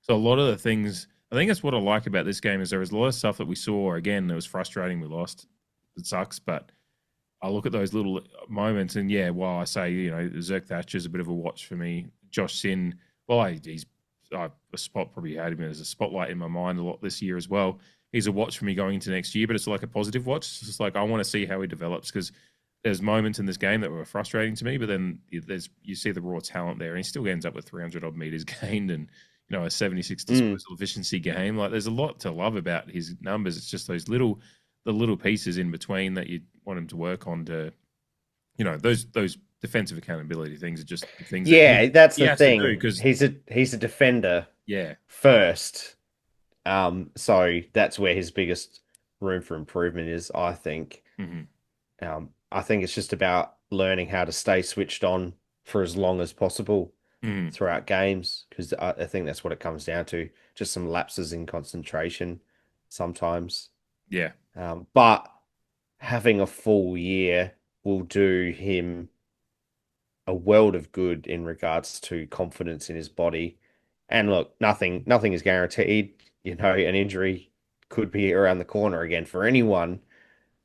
[SPEAKER 3] So a lot of the things, I think that's what I like about this game is there was a lot of stuff that we saw. Again, it was frustrating. We lost. It sucks, but I look at those little moments, and yeah, while I say Zerk Thatcher's a bit of a watch for me, Josh Sin, well, he's a spot probably had him as a spotlight in my mind a lot this year as well. He's a watch for me going into next year, but it's like a positive watch. It's just like I want to see how he develops because there's moments in this game that were frustrating to me, but then you see the raw talent there, and he still ends up with 300 odd meters gained and a 76 disposal efficiency game. Like there's a lot to love about his numbers. It's just the little pieces in between that you want him to work on to, those defensive accountability things are just things that
[SPEAKER 4] Yeah, that's
[SPEAKER 3] he
[SPEAKER 4] the
[SPEAKER 3] has to do
[SPEAKER 4] thing.
[SPEAKER 3] because
[SPEAKER 4] He's a defender
[SPEAKER 3] yeah.
[SPEAKER 4] first. So that's where his biggest room for improvement is, I think.
[SPEAKER 3] Mm-hmm.
[SPEAKER 4] I think it's just about learning how to stay switched on for as long as possible
[SPEAKER 3] Mm-hmm.
[SPEAKER 4] throughout games, because I think that's what it comes down to. Just some lapses in concentration sometimes.
[SPEAKER 3] Yeah.
[SPEAKER 4] But having a full year will do him a world of good in regards to confidence in his body. And look, nothing is guaranteed. An injury could be around the corner again for anyone.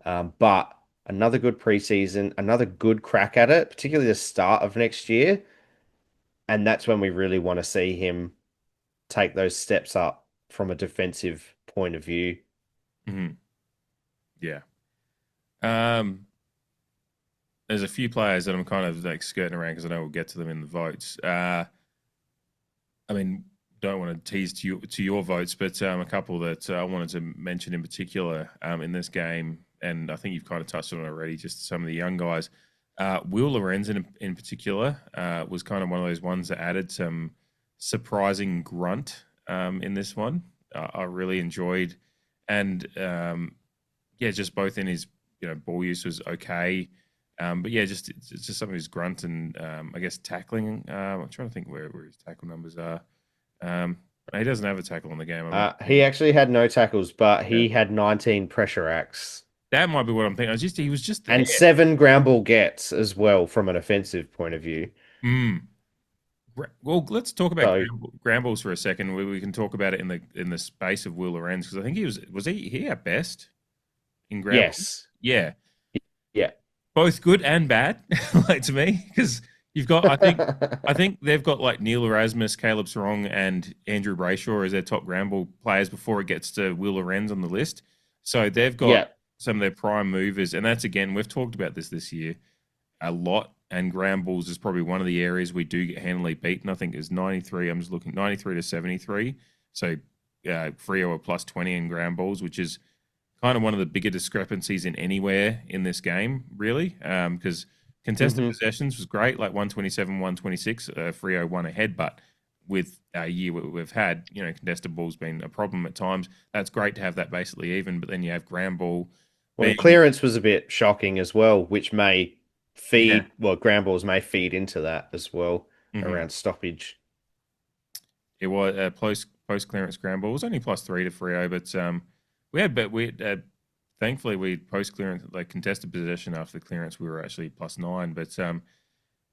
[SPEAKER 4] But another good preseason, another good crack at it, particularly the start of next year. And that's when we really want to see him take those steps up from a defensive point of view.
[SPEAKER 3] Mm-hmm. Yeah. There's a few players that I'm kind of like skirting around because I know we'll get to them in the votes. I mean, don't want to tease to your votes, but a couple that I wanted to mention in particular in this game, and I think you've kind of touched on it already, just some of the young guys. Will Lorenz in particular was kind of one of those ones that added some surprising grunt in this one. I really enjoyed, and yeah, just both in his ball use was okay. But yeah, just some of his grunt and I guess tackling. I'm trying to think where his tackle numbers are. He doesn't have a tackle on the game. I'm not
[SPEAKER 4] He
[SPEAKER 3] sure.
[SPEAKER 4] actually had no tackles, but
[SPEAKER 3] Yeah.
[SPEAKER 4] he had 19 pressure acts
[SPEAKER 3] That might be what I'm thinking. He was just there.
[SPEAKER 4] and 7 ground ball gets as well from an offensive point of view.
[SPEAKER 3] Mm. Well, let's talk about
[SPEAKER 4] So,
[SPEAKER 3] Grambles for a second. We can talk about it in the space of Will Lorenz because I think he at best in Grambles.
[SPEAKER 4] yes.
[SPEAKER 3] Yeah,
[SPEAKER 4] Yeah.
[SPEAKER 3] both good and bad, like to me, because you've got I think they've got like Neil Erasmus, Caleb Sarong, and Andrew Brayshaw as their top Gramble players before it gets to Will Lorenz on the list. So they've got
[SPEAKER 4] Yeah.
[SPEAKER 3] some of their prime movers, and that's again we've talked about this year a lot. And ground balls is probably one of the areas we do get handily beaten. I think it's 93. I'm just looking 93 to 73. So Freo are plus 20 in ground balls, which is kind of one of the bigger discrepancies in anywhere in this game, really. Because contested
[SPEAKER 4] hmm
[SPEAKER 3] possessions was great, like 127, 126. Freo won ahead, but with our year we've had, contested ball's been a problem at times. That's great to have that basically even, but then you have ground ball
[SPEAKER 4] Well,
[SPEAKER 3] being,
[SPEAKER 4] clearance was a bit shocking as well, which may
[SPEAKER 3] yeah.
[SPEAKER 4] ground balls may feed into that as well
[SPEAKER 3] Mhm.
[SPEAKER 4] around stoppage.
[SPEAKER 3] It was post clearance ground ball. It was only plus 3 to Freo, but we thankfully we post clearance like contested possession after the clearance we were actually plus 9. But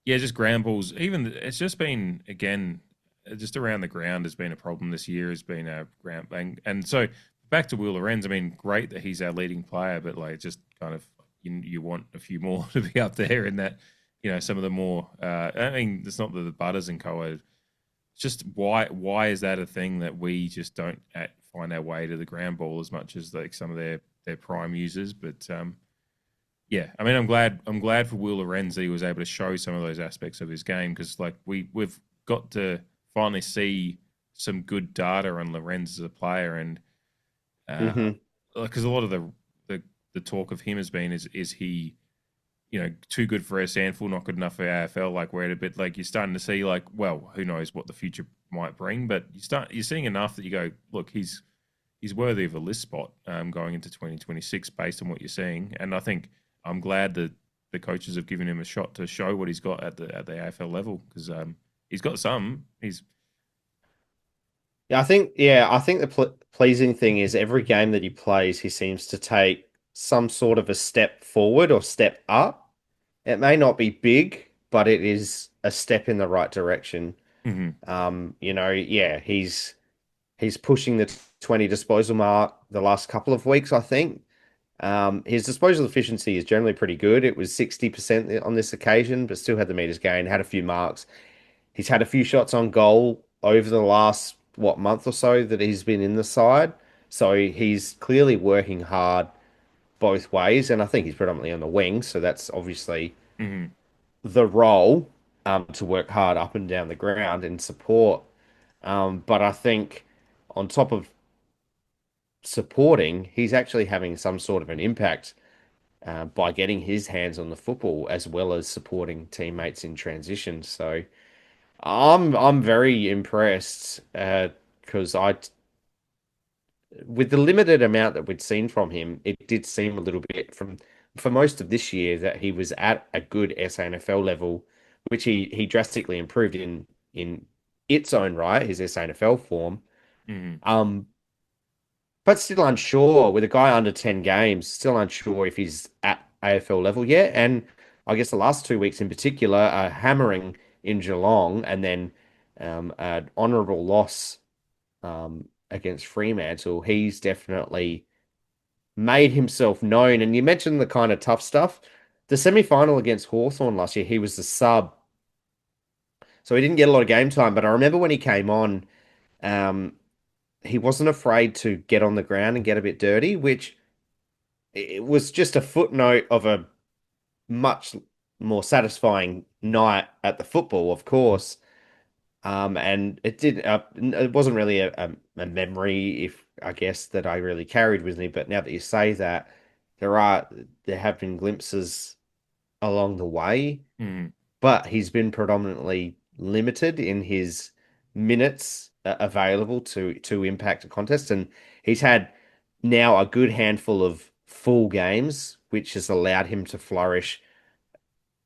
[SPEAKER 3] yeah, just ground balls. Even it's just been again just around the ground has been a problem this year. Has been a ground bang, and so back to Will Lorenz. I mean, great that he's our leading player, but like just kind of you want a few more to be up there in that. Some of the more. I mean, it's not that the Butters and Co are just why is that a thing that we just don't find our way to the ground ball as much as like some of their prime users? But yeah, I mean, I'm glad for Will Lorenz that he was able to show some of those aspects of his game because like we've got to finally see some good data on Lorenz as a player and
[SPEAKER 4] hmm
[SPEAKER 3] because a lot of the talk of him has been is he too good for a Sandful, not good enough for AFL. Like we're at a bit like you're starting to see like, well, who knows what the future might bring, but you're seeing enough that you go, look, he's worthy of a list spot going into 2026 based on what you're seeing, and I think I'm glad that the coaches have given him a shot to show what he's got at the AFL level because he's got some. He's
[SPEAKER 4] I think the pleasing thing is every game that he plays, he seems to take some sort of a step forward or step up. It may not be big, but it is a step in the right direction.
[SPEAKER 3] mhm,
[SPEAKER 4] Yeah, he's pushing the 20 disposal mark the last couple of weeks, I think. His disposal efficiency is generally pretty good. It was 60% on this occasion, but still had the meters gain, had a few marks. He's had a few shots on goal over the last, month or so that he's been in the side. So he's clearly working hard both ways, and I think he's predominantly on the wing, so that's obviously
[SPEAKER 3] mhm,
[SPEAKER 4] the role to work hard up and down the ground and support. But I think on top of supporting, he's actually having some sort of an impact by getting his hands on the football as well as supporting teammates in transition. So I'm very impressed because with the limited amount that we'd seen from him, it did seem a little bit for most of this year that he was at a good SANFL level, which he drastically improved in its own right, his SANFL form.
[SPEAKER 3] mhm,
[SPEAKER 4] Um, but still unsure with a guy under 10 games, still unsure if he's at AFL level yet. And I guess the last 2 weeks in particular are hammering in Geelong and then an honourable loss against Fremantle. He's definitely made himself known. And you mentioned the kind of tough stuff. The semi-final against Hawthorn last year, he was the sub. So he didn't get a lot of game time. But I remember when he came on, um, he wasn't afraid to get on the ground and get a bit dirty, which it was just a footnote of a much more satisfying night at the football, of course. And it wasn't really a memory, if I guess, that I really carried with me. But now that you say that, there have been glimpses along the way,
[SPEAKER 3] mhm.
[SPEAKER 4] but he's been predominantly limited in his minutes available to impact a contest, and he's had now a good handful of full games, which has allowed him to flourish.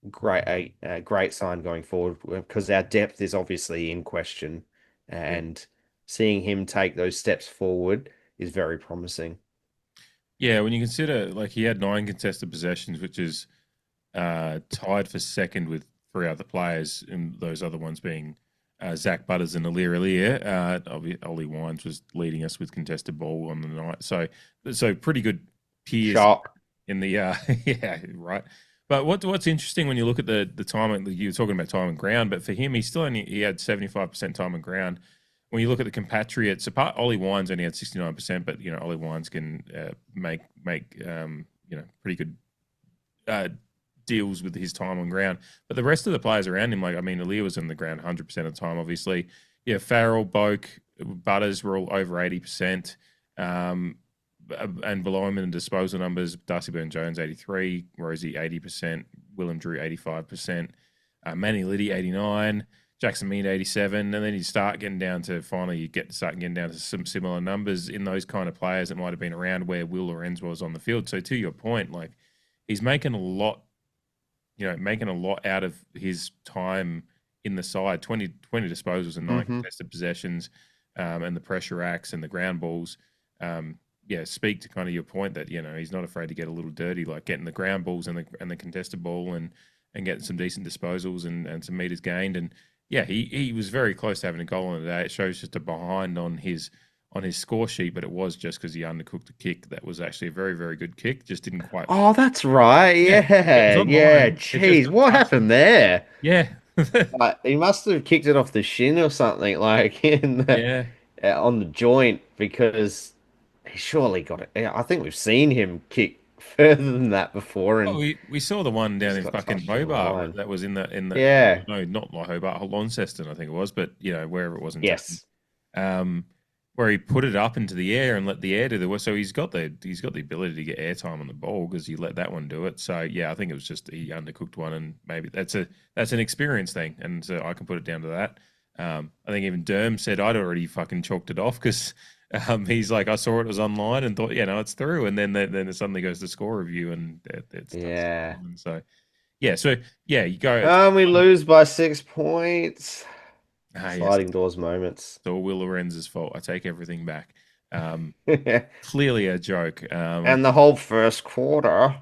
[SPEAKER 4] A great sign going forward because our depth is obviously in question, and seeing him take those steps forward is very promising.
[SPEAKER 3] Yeah, when you consider like he had 9 contested possessions, which is tied for second with 3 other players, and those other ones being Zach Butters and Alir Alir. Ollie Wines was leading us with contested ball on the night, so pretty good peers
[SPEAKER 4] Shock.
[SPEAKER 3] in the yeah, right. But what's interesting when you look at the time, you were talking about time and ground, but for him, he had 75% time and ground. When you look at the compatriots, apart Ollie Wines only had 69%, but Ollie Wines can make pretty good deals with his time on ground. But the rest of the players around him, like Aaliyah was on the ground 100% of the time, obviously. Yeah, Farrell, Boak, Butters were all over 80%. And below him in the disposal numbers, Darcy Byrne-Jones 83, Rosie 80%, Willem Drew 85%, Manny Liddy 89, Jackson Mead 87, and then you start getting down to some similar numbers in those kind of players that might have been around where Will Lorenz was on the field. So to your point, like he's making a lot out of his time in the side, 20 disposals and 9 contested possessions, and the pressure acts and the ground balls. Speak to kind of your point that he's not afraid to get a little dirty, like getting the ground balls and the contested ball and getting some decent disposals and some meters gained. And yeah, he was very close to having a goal on the day. It shows just a behind on his score sheet, but it was just because he undercooked the kick. That was actually a very, very good kick. Just didn't quite.
[SPEAKER 4] Oh, that's right. Yeah. Jeez, what happened there?
[SPEAKER 3] Yeah.
[SPEAKER 4] Like, he must have kicked it off the shin or something, like on the joint, because he surely got it. Yeah, I think we've seen him kick further than that before, and
[SPEAKER 3] we saw the one down in fucking Hobart that was in the
[SPEAKER 4] yeah.
[SPEAKER 3] No, not like Hobart, Launceston, I think it was, but wherever it was in
[SPEAKER 4] Yes.
[SPEAKER 3] where he put it up into the air and let the air do the work. So he's got the ability to get airtime on the ball because he let that one do it. So yeah, I think it was just he undercooked one, and maybe that's an experience thing, and so I can put it down to that. I think even Derm said I'd already fucking chalked it off because he's like, I saw it was online and thought, it's through, and then it suddenly goes to score review and it's you go.
[SPEAKER 4] We lose by 6 points. Sliding
[SPEAKER 3] Yes.
[SPEAKER 4] doors moments.
[SPEAKER 3] So Will Lorenz's fault. I take everything back. Clearly a joke.
[SPEAKER 4] And the whole first quarter.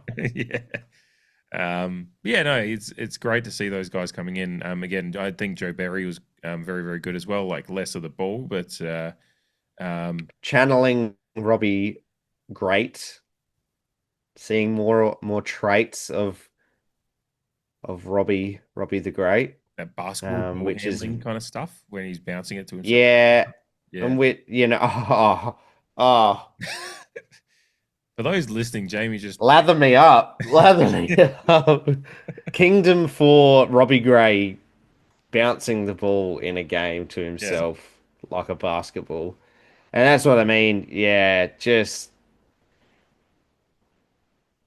[SPEAKER 3] No, it's great to see those guys coming in. Again, I think Joe Berry was very, very good as well. Like less of the ball, but
[SPEAKER 4] channeling Robbie great. Seeing more traits of Robbie the Great.
[SPEAKER 3] That basketball
[SPEAKER 4] which is
[SPEAKER 3] kind of stuff when he's bouncing it to himself.
[SPEAKER 4] Yeah. And with
[SPEAKER 3] For those listening, Jamie just
[SPEAKER 4] lather me up. Kingdom for Robbie Gray bouncing the ball in a game to himself like a basketball. And that's what I mean. Yeah, just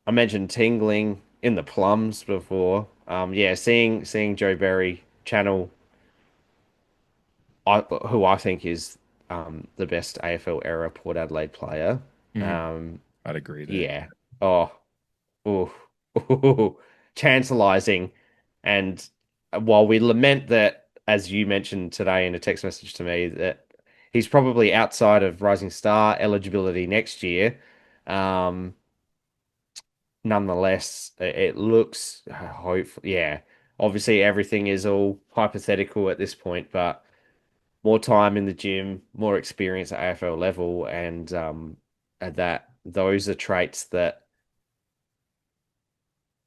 [SPEAKER 4] I mentioned tingling in the plums before. Seeing Joe Berry channel who I think is the best AFL era Port Adelaide player.
[SPEAKER 3] I'd agree there.
[SPEAKER 4] Yeah. Tantalizing. And while we lament that, as you mentioned today in a text message to me, that he's probably outside of Rising Star eligibility next year, nonetheless, it looks hopefully, obviously everything is all hypothetical at this point, but more time in the gym, more experience at AFL level, and that those are traits that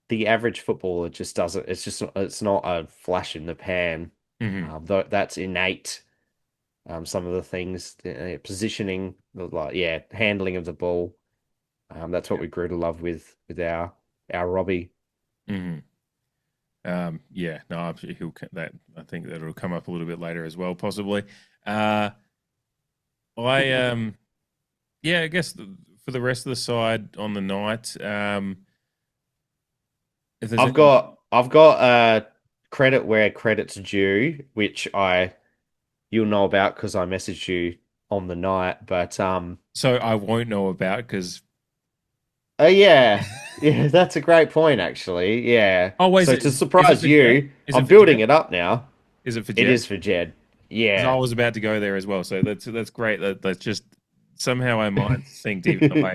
[SPEAKER 4] the average footballer just doesn't. It's not a flash in the pan. That's innate. Some of the things, positioning, handling of the ball. That's what we grew to love with our Robbie.
[SPEAKER 3] He'll that. I think that'll come up a little bit later as well, possibly. I guess for the rest of the side on the night,
[SPEAKER 4] I've got credit where credit's due, which you you'll know about because I messaged you on the night. But
[SPEAKER 3] So I won't know about because.
[SPEAKER 4] yeah, yeah, that's a great point actually. Yeah.
[SPEAKER 3] Oh wait,
[SPEAKER 4] So to
[SPEAKER 3] is it
[SPEAKER 4] surprise
[SPEAKER 3] for Jed?
[SPEAKER 4] you,
[SPEAKER 3] Is it
[SPEAKER 4] I'm
[SPEAKER 3] for
[SPEAKER 4] building
[SPEAKER 3] Jed?
[SPEAKER 4] it up now.
[SPEAKER 3] Is it for
[SPEAKER 4] It
[SPEAKER 3] Jed?
[SPEAKER 4] is for Jed.
[SPEAKER 3] 'Cause I
[SPEAKER 4] Yeah.
[SPEAKER 3] was about to go there as well. So that's great. That's just somehow our minds synced, even though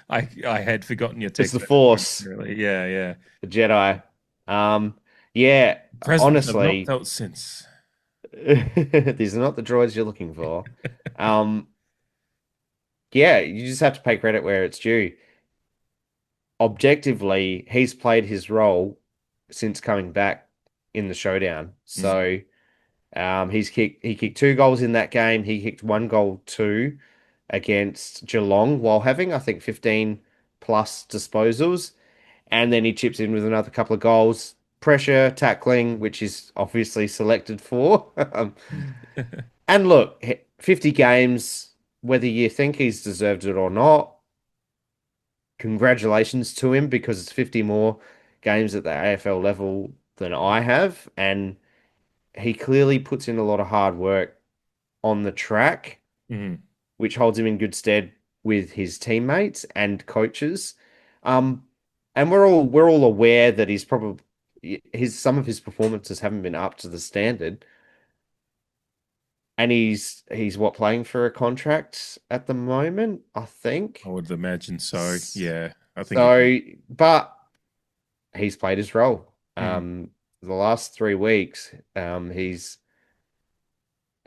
[SPEAKER 3] I had forgotten your
[SPEAKER 4] It's
[SPEAKER 3] text
[SPEAKER 4] the
[SPEAKER 3] message
[SPEAKER 4] Force,
[SPEAKER 3] momentarily. Yeah, yeah.
[SPEAKER 4] the Jedi. Yeah,
[SPEAKER 3] Presence have not
[SPEAKER 4] honestly,
[SPEAKER 3] felt since.
[SPEAKER 4] these are not the droids you're looking for. Um, yeah, you just have to pay credit where it's due. Objectively, he's played his role since coming back in the showdown.
[SPEAKER 3] Mm.
[SPEAKER 4] So, he kicked 2 goals in that game. He kicked 1 goal too against Geelong while having, I think, 15 plus disposals. And then he chips in with another couple of goals, pressure, tackling, which is obviously selected for. And look, 50 games, whether you think he's deserved it or not, congratulations to him because it's 50 more games at the AFL level than I have. And he clearly puts in a lot of hard work on the track,
[SPEAKER 3] Mhm.
[SPEAKER 4] which holds him in good stead with his teammates and coaches. Um, and we're all aware that he's probably some of his performances haven't been up to the standard. And he's what, playing for a contract at the moment, I
[SPEAKER 3] I
[SPEAKER 4] think.
[SPEAKER 3] would imagine so. Yeah, I think.
[SPEAKER 4] So, but he's played his role.
[SPEAKER 3] Mhm.
[SPEAKER 4] The last 3 weeks,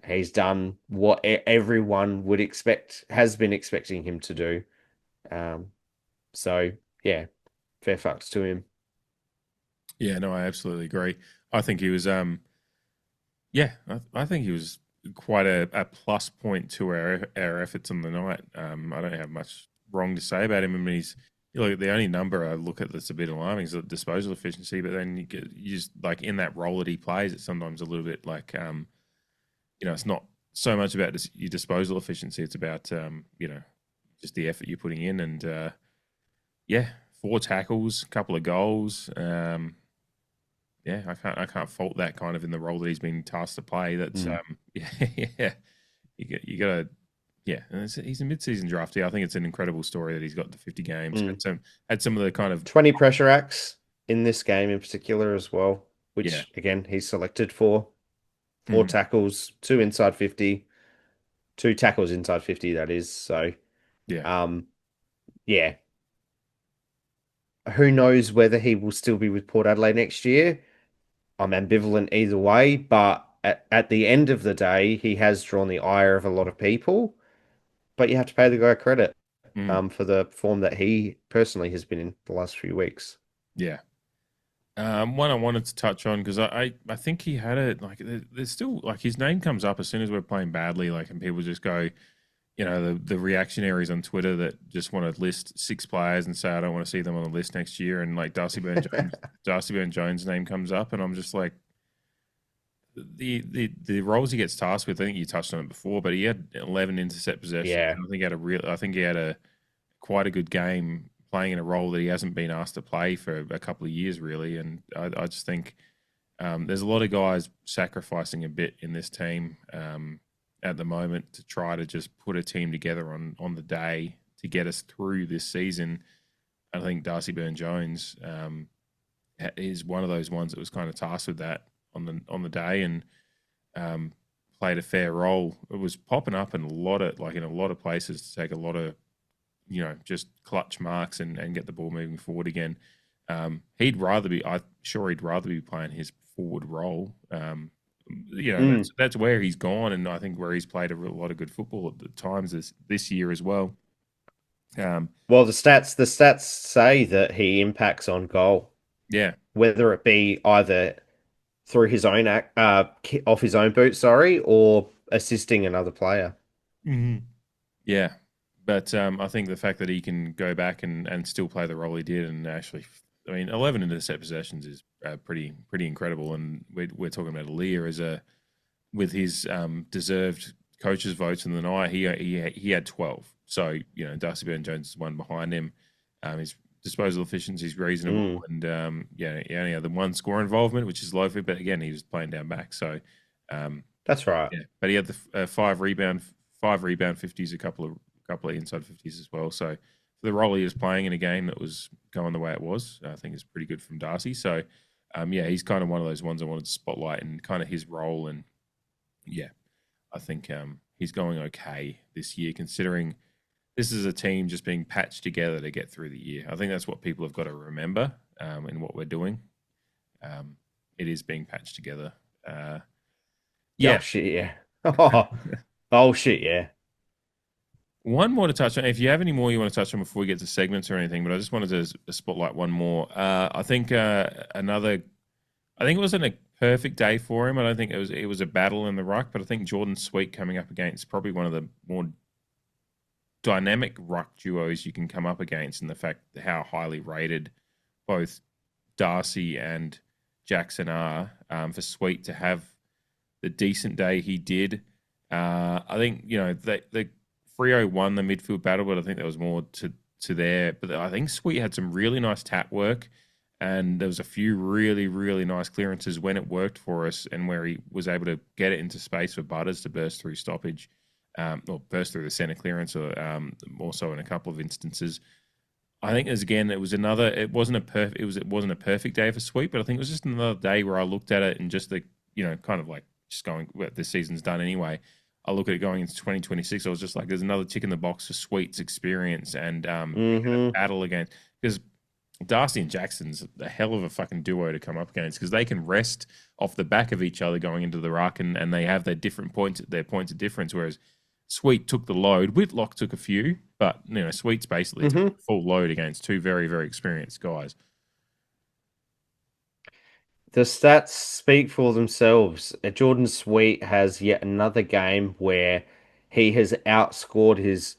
[SPEAKER 4] he's done what everyone would expect, has been expecting him to do. Um, so yeah, fair fucks to him.
[SPEAKER 3] Yeah, no, I absolutely agree. I think he was. Yeah, I think he was quite a plus point to our efforts on the night. I don't have much wrong to say about him. I mean, he's you look, the only number I look at that's a bit alarming is the disposal efficiency. But then you just like in that role that he plays, it's sometimes a little bit like it's not so much about your disposal efficiency. It's about just the effort you're putting in, and yeah, 4 tackles, a couple of goals. Yeah, I can't fault that kind of in the role that he's been tasked to play. That's
[SPEAKER 4] Mm.
[SPEAKER 3] yeah, yeah. You got to yeah. And he's a mid-season draftee. I think it's an incredible story that he's got to 50 games.
[SPEAKER 4] Mm.
[SPEAKER 3] Had some of the kind of
[SPEAKER 4] 20 pressure acts in this game in particular as well,
[SPEAKER 3] yeah.
[SPEAKER 4] which again he's selected for. Four
[SPEAKER 3] Mm,
[SPEAKER 4] tackles, two inside 50, 2 tackles inside 50, that is. So
[SPEAKER 3] yeah.
[SPEAKER 4] um yeah. Who knows whether he will still be with Port Adelaide next year? I'm ambivalent either way, but at the end of the day, he has drawn the ire of a lot of people. But you have to pay the guy credit
[SPEAKER 3] Mm,
[SPEAKER 4] for the form that he personally has been in the last few weeks.
[SPEAKER 3] yeah. One I wanted to touch on because I think he had it like there's still like his name comes up as soon as we're playing badly, like and people just go, the reactionaries on Twitter that just want to list 6 players and say I don't want to see them on the list next year, and like Darcy Burn-Jones' name comes up, and I'm just like the roles he gets tasked with. I think you touched on it before, but he had 11 intercept possessions.
[SPEAKER 4] Yeah.
[SPEAKER 3] I think he had a quite a good game playing in a role that he hasn't been asked to play for a couple of years, really. And I just think there's a lot of guys sacrificing a bit in this team at the moment to try to just put a team together on the day to get us through this season. I think Darcy Burn-Jones is one of those ones that was kind of tasked with that on the day and played a fair role. It was popping up in a lot of places to take a lot of just clutch marks and get the ball moving forward again. I'm sure he'd rather be playing his forward role. That's where he's gone, and I think where he's played a lot of good football at the times this year as well.
[SPEAKER 4] Well, the stats say that he impacts on goal,
[SPEAKER 3] Yeah,
[SPEAKER 4] whether it be either through his own off his own boot, sorry, or assisting another player.
[SPEAKER 3] yeah, but I think the fact that he can go back and still play the role he did, and actually, I mean, 11 intercept possessions is pretty incredible, and we're talking about Lear with his deserved coaches' votes in the night. He had 12, so Darcy Burn-Jones is one behind him. His disposal efficiency is reasonable, and he only had the one score involvement, which is low for, but again, he was playing down back, so.
[SPEAKER 4] That's right.
[SPEAKER 3] Yeah, but he had the five rebound 50s, a couple of inside 50s as well. So for the role he was playing in a game that was going the way it was, I think is pretty good from Darcy. So yeah, he's kind of one of those ones I wanted to spotlight and kind of his role. And yeah, I think he's going okay this year, considering this is a team just being patched together to get through the year. I think that's what people have got to remember in what we're doing. It is being patched together.
[SPEAKER 4] Yeah. Oh, shit, yeah. Oh, shit, yeah.
[SPEAKER 3] One more to touch on. If you have any more you want to touch on before we get to segments or anything, but I just wanted to spotlight one more. I think another. I think it wasn't a perfect day for him. I don't think it was a battle in the ruck, but I think Jordan Sweet coming up against probably one of the more dynamic ruck duos you can come up against, and the fact how highly rated both Darcy and Jackson are for Sweet to have the decent day he did. I think the Freo won the midfield battle, but I think there was more to there. But I think Sweet had some really nice tap work, and there was a few really, really nice clearances when it worked for us, and where he was able to get it into space for Butters to burst through stoppage, or burst through the center clearance, or also in a couple of instances. I think it wasn't a perfect day for Sweet, but I think it was just another day where I looked at it and just kind of like just going, well, this season's done anyway. I look at it going into 2026. I was just like, there's another tick in the box for Sweet's experience and battle against, because Darcy and Jackson's a hell of a fucking duo to come up against, because they can rest off the back of each other going into the ruck, and they have their points of difference. Whereas Sweet took the load. Whitlock took a few, but Sweet's basically took the full load against two very, very experienced guys.
[SPEAKER 4] The stats speak for themselves. Jordan Sweet has yet another game where he has outscored his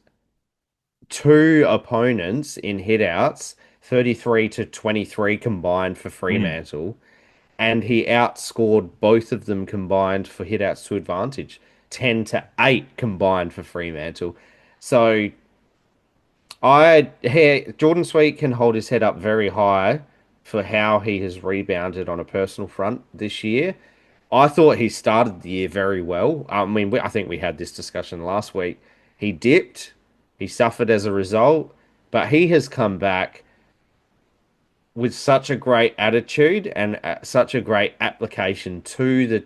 [SPEAKER 4] two opponents in hitouts, 33-23 combined for Fremantle, and he outscored both of them combined for hitouts to advantage, 10-8 combined for Fremantle. So Jordan Sweet can hold his head up very high for how he has rebounded on a personal front this year. I thought he started the year very well. I mean, I think we had this discussion last week. He dipped, he suffered as a result, but he has come back with such a great attitude and such a great application to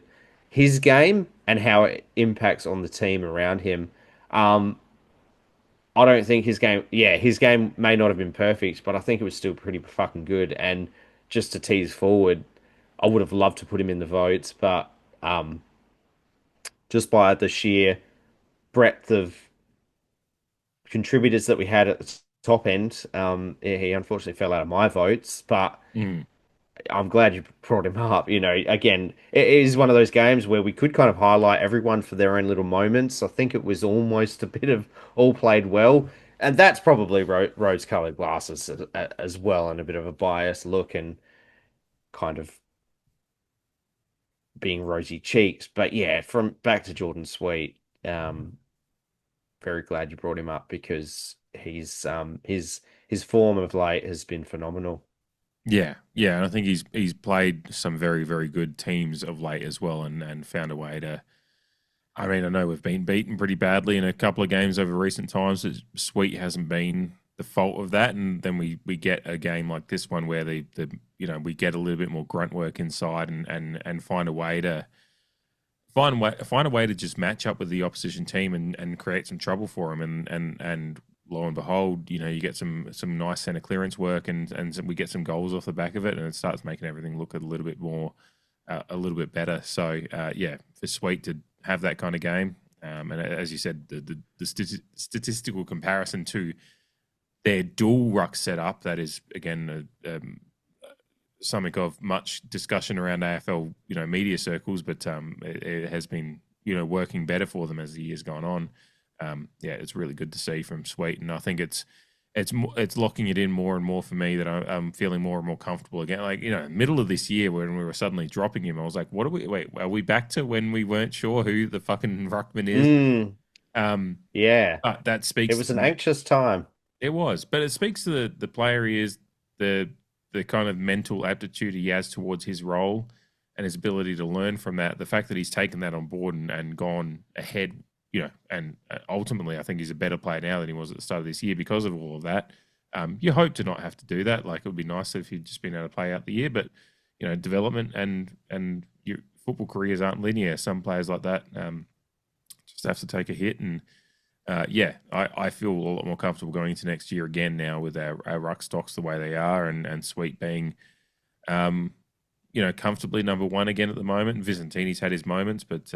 [SPEAKER 4] his game and how it impacts on the team around him. I don't think his game may not have been perfect, but I think it was still pretty fucking good. And just to tease forward, I would have loved to put him in the votes, but just by the sheer breadth of contributors that we had at the top end, he unfortunately fell out of my votes, but I'm glad you brought him up. Again, it is one of those games where we could kind of highlight everyone for their own little moments. I think it was almost a bit of all played well, and that's probably rose-colored glasses as well, and a bit of a biased look and kind of being rosy cheeks. But yeah, from back to Jordan Sweet, very glad you brought him up, because his form of late has been phenomenal.
[SPEAKER 3] Yeah, and I think he's played some very, very good teams of late as well, and found a way to. I mean, I know we've been beaten pretty badly in a couple of games over recent times. Sweet hasn't been the fault of that, and then we get a game like this one where we get a little bit more grunt work inside and find a way to just match up with the opposition team and create some trouble for them, and lo and behold, you get some nice center clearance work, and we get some goals off the back of it, and it starts making everything look a little bit more, a little bit better. So yeah, for Sweet to have that kind of game, and as you said, the statistical comparison to their dual ruck setup, that is again something of much discussion around AFL media circles, but it has been working better for them as the year's gone on. Yeah, it's really good to see from Sweet, and I think it's locking it in more and more for me, that I'm feeling more and more comfortable again. Like middle of this year when we were suddenly dropping him, I was like, are we back to when we weren't sure who the fucking ruckman is?
[SPEAKER 4] Yeah,
[SPEAKER 3] but that speaks.
[SPEAKER 4] It was an anxious time.
[SPEAKER 3] It was, but it speaks to the player he is, the kind of mental aptitude he has towards his role, and his ability to learn from that, the fact that he's taken that on board and gone ahead, and ultimately I think he's a better player now than he was at the start of this year because of all of that. You hope to not have to do that. Like, it would be nice if he'd just been able to play out the year, but development and your football careers aren't linear. Some players like that just have to take a hit, and I feel a lot more comfortable going into next year again now with our ruck stocks the way they are, and Sweet being comfortably number one again at the moment. Vicentini's had his moments, but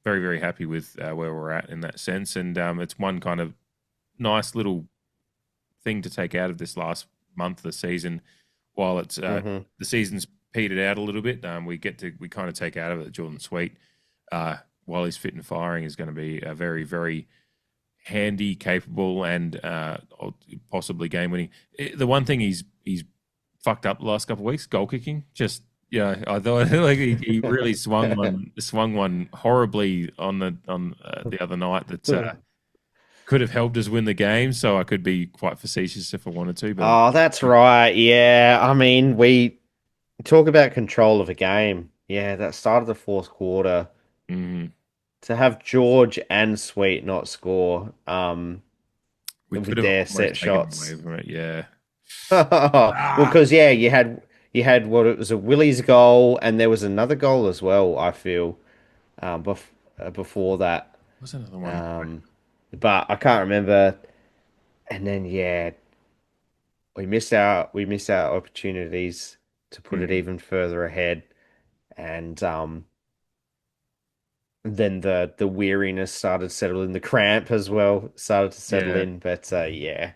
[SPEAKER 3] very, very happy with where we're at in that sense. And it's one kind of nice little thing to take out of this last month of the season. While it's the season's petered out a little bit, we kind of take out of it that Jordan Sweet, while he's fit and firing, is going to be a very, very handy, capable, and possibly game-winning. The one thing he's fucked up the last couple of weeks, goal kicking. Just I thought like he really swung one horribly on the other night that could have helped us win the game. So I could be quite facetious if I wanted to. But
[SPEAKER 4] that's right. Yeah, I mean, we talk about control of a game. Yeah, that start of the fourth quarter. To have George and Sweet not score,
[SPEAKER 3] we
[SPEAKER 4] with
[SPEAKER 3] could have
[SPEAKER 4] their
[SPEAKER 3] almost
[SPEAKER 4] set
[SPEAKER 3] taken
[SPEAKER 4] shots.
[SPEAKER 3] away from it. Yeah.
[SPEAKER 4] Well, because you had what, it was a Willie's goal, and there was another goal as well, I feel, before that.
[SPEAKER 3] What's another one?
[SPEAKER 4] But I can't remember. And then we missed out opportunities to put it even further ahead, and then the weariness started settling, the cramp as well started to settle in. But
[SPEAKER 3] Drew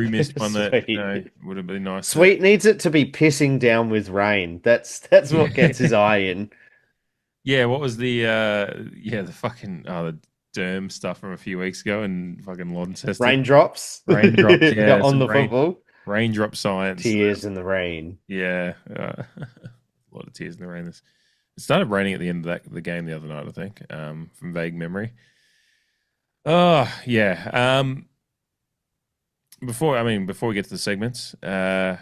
[SPEAKER 3] missed one that
[SPEAKER 4] Sweet.
[SPEAKER 3] would have been nice.
[SPEAKER 4] Sweet needs it to be pissing down with rain. That's what gets his eye in.
[SPEAKER 3] Yeah, what was the fucking the Derm stuff from a few weeks ago, and fucking Launceston.
[SPEAKER 4] Raindrops,
[SPEAKER 3] yeah,
[SPEAKER 4] on the football.
[SPEAKER 3] Raindrop science.
[SPEAKER 4] Tears in the rain.
[SPEAKER 3] Yeah, a lot of tears in the rain. It started raining at the end of the game the other night, I think, from vague memory. Oh yeah. Before we get to the segments, got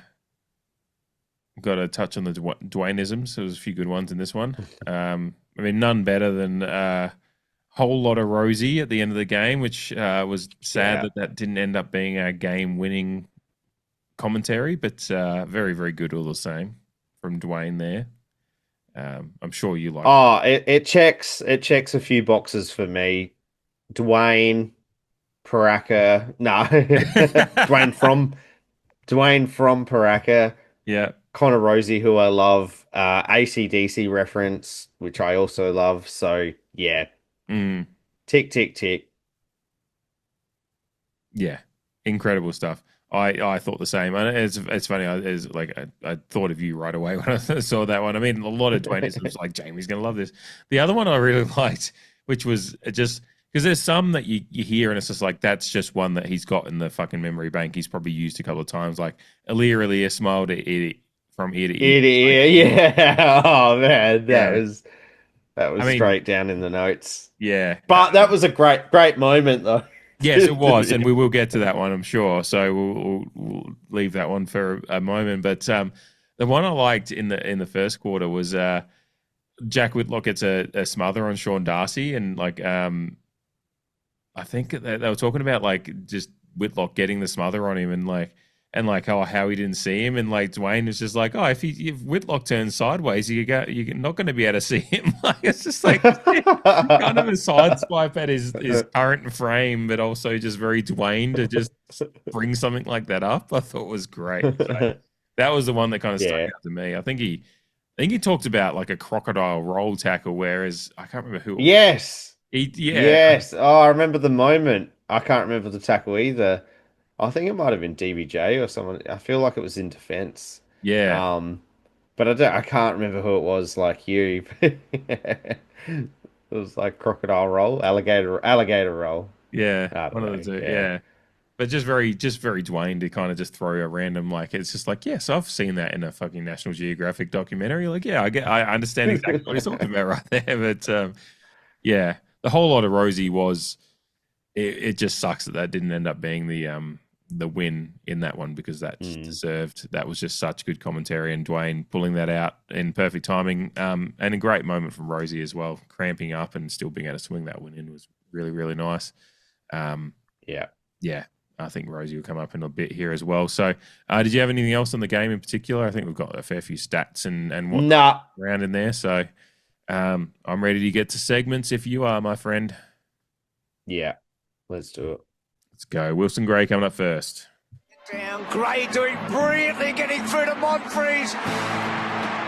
[SPEAKER 3] to touch on the Dwayneisms. There was a few good ones in this one. None better than whole lot of Rosie at the end of the game, which was sad that didn't end up being our game-winning commentary, but very, very good all the same from Dwayne there. I'm sure you like.
[SPEAKER 4] Oh, it checks a few boxes for me. Dwayne, Paraka, no, Dwayne from Paraka.
[SPEAKER 3] Yeah.
[SPEAKER 4] Connor Rosie, who I love, AC/DC reference, which I also love. So yeah, tick, tick, tick.
[SPEAKER 3] Yeah, incredible stuff. I thought the same. And it's funny. I thought of you right away when I saw that one. A lot of Dwayne was like, Jamie's gonna love this. The other one I really liked, which was just because there's some that you hear and it's just like that's just one that he's got in the fucking memory bank. He's probably used a couple of times, like Aaliyah smiled at Eddie. From ear to ear.
[SPEAKER 4] Yeah. Oh man, that was straight down in the notes.
[SPEAKER 3] Yeah.
[SPEAKER 4] But that was a great moment though.
[SPEAKER 3] Yes, it was, and we will get to that one, I'm sure. So we'll leave that one for a moment. But the one I liked in the first quarter was Jack Whitlock gets a smother on Sean Darcy, and I think they were talking about just Whitlock getting the smother on him, and how he didn't see him, and Dwayne was just like, if Whitlock turns sideways, you're not going to be able to see him. It's just kind of a side swipe at his current frame, but also just very Dwayne to just bring something like that up. I thought was great. So that was the one that kind of stuck out to me. I think he talked about a crocodile roll tackle, whereas I can't remember who.
[SPEAKER 4] Yes.
[SPEAKER 3] Yes.
[SPEAKER 4] Oh, I remember the moment. I can't remember the tackle either. I think it might have been DBJ or someone. I feel like it was in defense.
[SPEAKER 3] Yeah.
[SPEAKER 4] But I can't remember who it was. Like you, it was like crocodile roll, alligator roll.
[SPEAKER 3] Yeah, one of the two. Yeah. But just very Dwayne to kind of just throw a random it's just yes, I've seen that in a fucking National Geographic documentary. I understand exactly what he's talking about right there. But the whole lot of Rosie was. It just sucks that didn't end up being the the win in that one because that's deserved. That was just such good commentary, and Dwayne pulling that out in perfect timing, and a great moment from Rosie as well, cramping up and still being able to swing that one in was really, really nice. Yeah, I think Rosie will come up in a bit here as well. So, did you have anything else on the game in particular? I think we've got a fair few stats and what around in there. So, I'm ready to get to segments if you are, my friend.
[SPEAKER 4] Yeah, let's do it.
[SPEAKER 3] Let's go. Wilson Gray coming up first.
[SPEAKER 5] Down, Gray doing brilliantly, getting through to Monfries.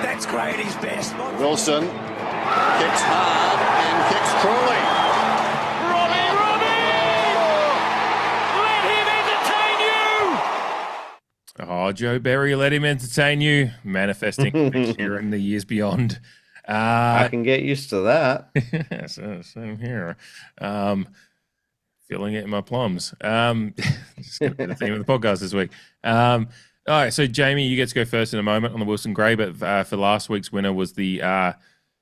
[SPEAKER 5] That's Gray at his best.
[SPEAKER 6] Wilson kicks hard and kicks cruelly.
[SPEAKER 3] Robbie! Let him entertain you! Oh, Joe Berry, let him entertain you. Manifesting next year and the years beyond.
[SPEAKER 4] I can get used to that.
[SPEAKER 3] Same here. Feeling it in my plums. Just going to be the theme of the podcast this week. All right, so Jamie, you get to go first in a moment on the Wilson Gray, but for last week's winner was the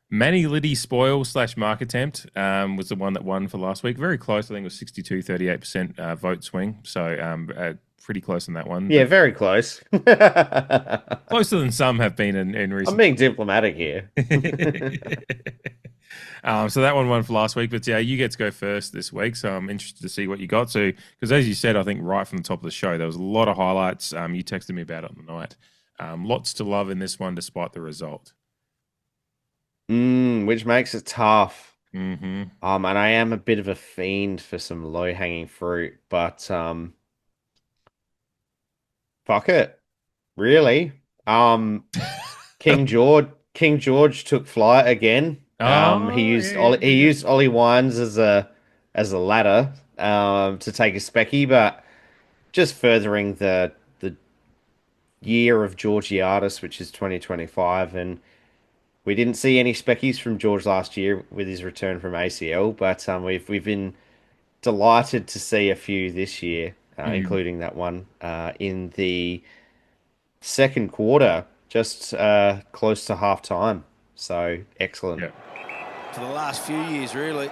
[SPEAKER 3] Manny Liddy spoil / mark attempt, was the one that won for last week. Very close. I think it was 62, 38% vote swing. So pretty close on that one.
[SPEAKER 4] Yeah, very close.
[SPEAKER 3] Closer than some have been in recent.
[SPEAKER 4] I'm being diplomatic here.
[SPEAKER 3] So that one won for last week, but yeah, you get to go first this week. So I'm interested to see what you got. So, because as you said, I think right from the top of the show, there was a lot of highlights. You texted me about it on the night. Lots to love in this one, despite the result.
[SPEAKER 4] Which makes it tough.
[SPEAKER 3] Mm-hmm.
[SPEAKER 4] And I am a bit of a fiend for some low hanging fruit, but fuck it, really. King George took flight again. He used Ollie Wines as a ladder to take a specky, but just furthering the year of Georgiadis, which is 2025, and we didn't see any speckies from George last year with his return from ACL, but we've been delighted to see a few this year, including that one in the second quarter, just close to half time. So excellent.
[SPEAKER 3] Yeah.
[SPEAKER 5] For the last few years, really.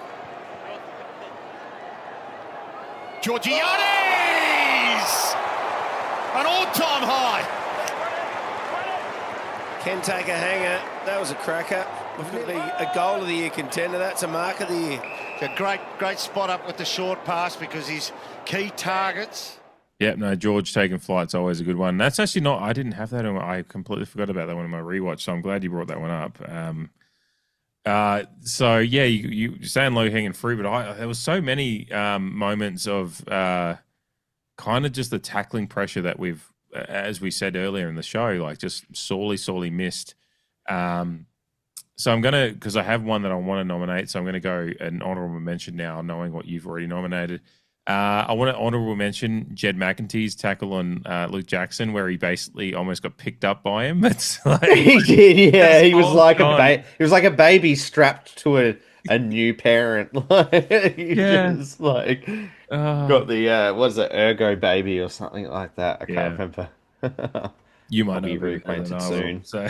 [SPEAKER 1] Georgiades! An all-time high.
[SPEAKER 5] Can take a hanger. That was a cracker. Definitely a goal of the year contender. That's a mark of the year.
[SPEAKER 2] It's a great spot up with the short pass because his key targets.
[SPEAKER 3] Yep, no, George taking flight's always a good one. That's actually not, I didn't have that on, I completely forgot about that one in my rewatch, so I'm glad you brought that one up. So yeah, you saying low hanging fruit, but there was so many moments of kind of just the tackling pressure that we've, as we said earlier in the show, like just sorely missed. So I'm gonna, because I have one that I want to nominate, so I'm gonna go an honorable mention now, knowing what you've already nominated. I want to honorable mention Jed McEntee's tackle on Luke Jackson, where he basically almost got picked up by him. It's like,
[SPEAKER 4] he did, yeah. He was like a baby strapped to a new parent. Just like got the what is it, ergo baby or something like that. I can't remember.
[SPEAKER 3] You might
[SPEAKER 4] be reacquainted soon.
[SPEAKER 3] So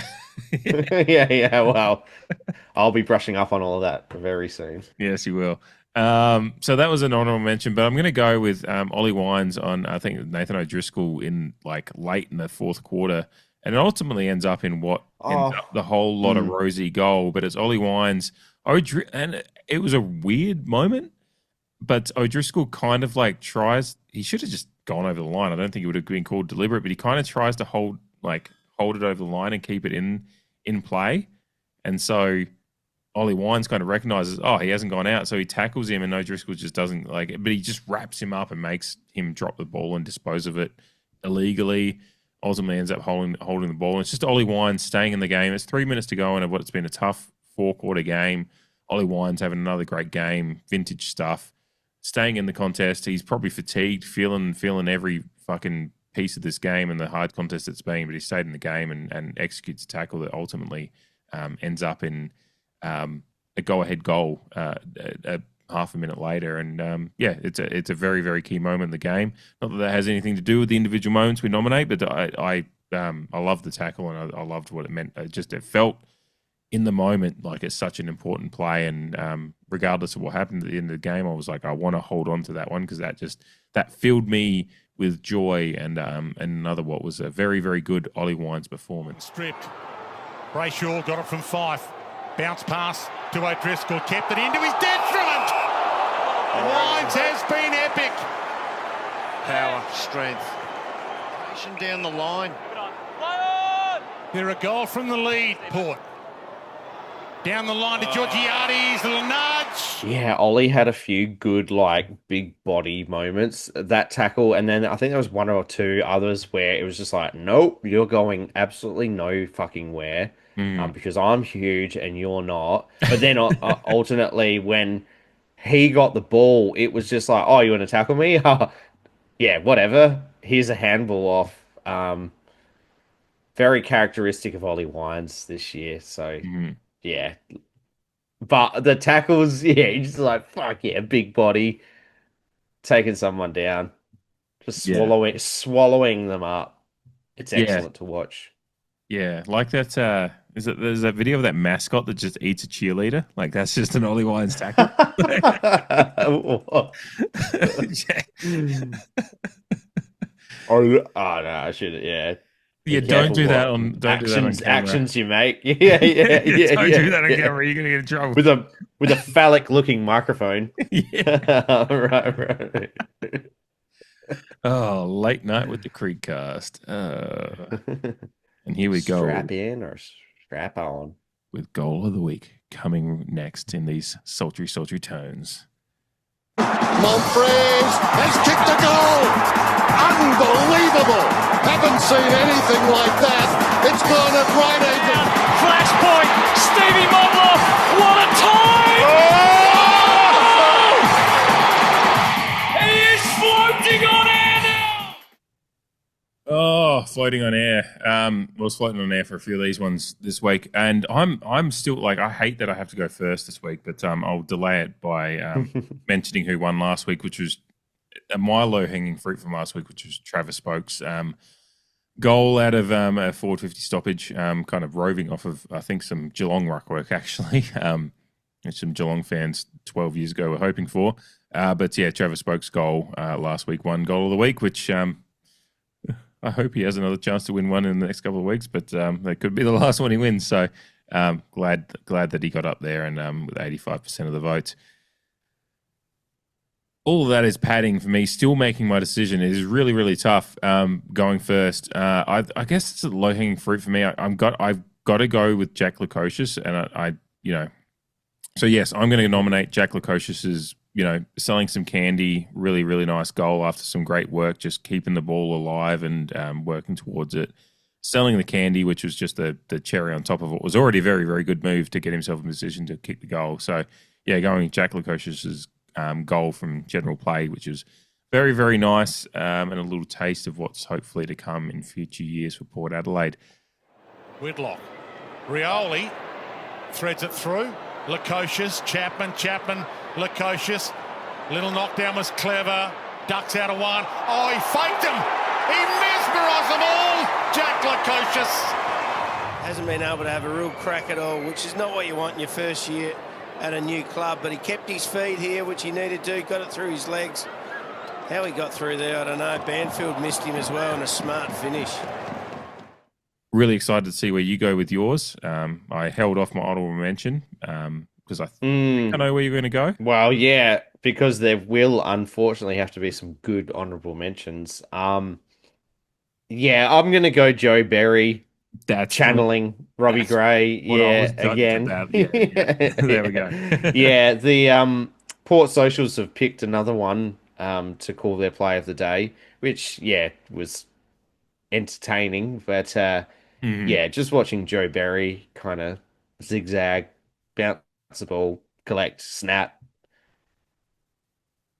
[SPEAKER 4] yeah. Well, I'll be brushing up on all of that very soon.
[SPEAKER 3] Yes, you will. So that was an honorable mention, but I'm going to go with Ollie Wines on, I think, Nathan O'Driscoll in like late in the fourth quarter, and it ultimately ends up in what ends up the whole lot of rosy goal. But it's Ollie Wines, and it was a weird moment. But O'Driscoll kind of like tries. He should have just gone over the line. I don't think it would have been called deliberate, but he kind of tries to hold it over the line and keep it in play, and so Ollie Wines kind of recognizes, he hasn't gone out, so he tackles him, and O'Driscoll just doesn't like it, but he just wraps him up and makes him drop the ball and dispose of it illegally. Ultimately ends up holding the ball. And it's just Ollie Wines staying in the game. It's 3 minutes to go in what's been a tough 4-quarter game. Ollie Wines having another great game, vintage stuff, staying in the contest. He's probably fatigued, feeling every fucking piece of this game and the hard contest it's been, but he stayed in the game and executes a tackle that ultimately ends up in a go-ahead goal half a minute later. And it's a very, very key moment in the game. Not that has anything to do with the individual moments we nominate, but I love the tackle and I loved what it meant. It felt in the moment, like it's such an important play, and regardless of what happened at the end of the game, I was like, I want to hold on to that one because that filled me with joy, and another what was a very, very good Ollie Wines performance.
[SPEAKER 1] Stripped. Brayshaw got it from Fife. Bounce pass to O'Driscoll, kept it into his detriment. Wines has been epic.
[SPEAKER 2] Power, strength. Down the line.
[SPEAKER 1] They're a goal from the lead, Port. Down the line to Georgiades, little nudge.
[SPEAKER 4] Yeah, Ollie had a few good, like, big body moments. That tackle, and then I think there was one or two others where it was just like, nope, you're going absolutely no fucking where, because I'm huge and you're not. But then alternately, when he got the ball, it was just like, oh, you want to tackle me? Yeah, whatever. Here's a handball off. Very characteristic of Ollie Wines this year. So, yeah. But the tackles, yeah, you're just like, fuck yeah, big body, taking someone down, just swallowing them up. It's excellent to watch.
[SPEAKER 3] Yeah, like that. There's that video of that mascot that just eats a cheerleader. Like that's just an Ollie Wines tackle.
[SPEAKER 4] Oh no, I should. Yeah.
[SPEAKER 3] Yeah, don't do that on camera.
[SPEAKER 4] Actions you make. Yeah.
[SPEAKER 3] Don't do that on camera. You're gonna get in trouble
[SPEAKER 4] with a phallic looking microphone. right.
[SPEAKER 3] Oh, late night with the CREEDCAST. And here we go.
[SPEAKER 4] Strap in or strap on
[SPEAKER 3] with goal of the week coming next in these sultry, sultry tones.
[SPEAKER 6] Monfries has kicked a goal. Unbelievable. Haven't seen anything like that. It's gone at right angle.
[SPEAKER 5] Flashpoint, Stevie Modloff, what a time! Oh! He is floating on air now!
[SPEAKER 3] Oh, floating on air. I was floating on air for a few of these ones this week, and I'm still like, I hate that I have to go first this week, but I'll delay it by mentioning who won last week, which was my low-hanging fruit from last week, which was Travis Boak's goal out of a forward 50 stoppage, kind of roving off of, I think, some Geelong ruck work, actually, which some Geelong fans 12 years ago were hoping for. But yeah, Travis Boak's goal last week won goal of the week, which I hope he has another chance to win one in the next couple of weeks, but that could be the last one he wins. So glad that he got up there and with 85% of the votes. All of that is padding for me. Still making my decision. It is really, really tough going first. I guess it's a low-hanging fruit for me. I've got to go with Jack Lukosius, and So yes, I'm going to nominate Jack Lukosius's, selling some candy, really, really nice goal after some great work, just keeping the ball alive and working towards it. Selling the candy, which was just the cherry on top of what was already a very, very good move to get himself in position to kick the goal. So yeah, going Jack Lukosius's goal from general play, which is very, very nice, and a little taste of what's hopefully to come in future years for Port Adelaide.
[SPEAKER 1] Whitlock. Rioli threads it through. Lukosius, Chapman, Lukosius. Little knockdown was clever. Ducks out of one. Oh, he faked him. He mesmerised them all. Jack Lukosius.
[SPEAKER 7] Hasn't been able to have a real crack at all, which is not what you want in your first year at a new club, but he kept his feet here, which he needed to, got it through his legs. How he got through there, I don't know. Banfield missed him as well, and a smart finish.
[SPEAKER 3] Really excited to see where you go with yours. I held off my honourable mention because I think I know where you're going to go.
[SPEAKER 4] Well, yeah, because there will unfortunately have to be some good honourable mentions. Yeah, I'm going to go Joe Berry.
[SPEAKER 3] That's
[SPEAKER 4] channeling Robbie Gray, again.
[SPEAKER 3] There we go.
[SPEAKER 4] Yeah, the Port Socials have picked another one to call their play of the day, which was entertaining. But just watching Joe Berry kind of zigzag, bounce the ball, collect, snap,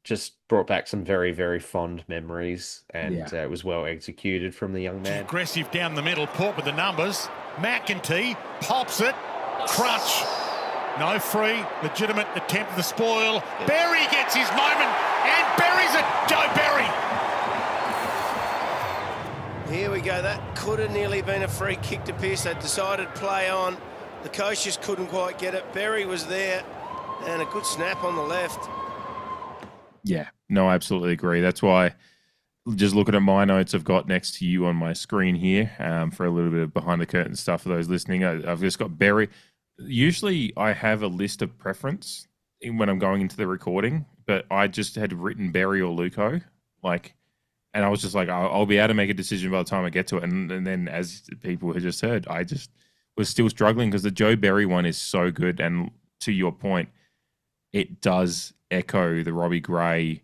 [SPEAKER 4] just brought back some very, very fond memories, and it was well executed from the young man.
[SPEAKER 1] Aggressive down the middle, Port with the numbers. McEntee pops it. Crutch. No free. Legitimate attempt at the spoil. Berry gets his moment and buries it. Joe Berry.
[SPEAKER 7] Here we go. That could have nearly been a free kick to Pearce. They decided play on. The coach just couldn't quite get it. Berry was there, and a good snap on the left.
[SPEAKER 3] Yeah, no, I absolutely agree. That's why, just looking at my notes I've got next to you on my screen here, for a little bit of behind the curtain stuff for those listening, I've just got Berry. Usually I have a list of preference when I'm going into the recording, but I just had written Berry or Luko, and I was just like, I'll be able to make a decision by the time I get to it. And then, as people had just heard, I just was still struggling because the Joe Berry one is so good. And to your point, it does echo the Robbie Gray,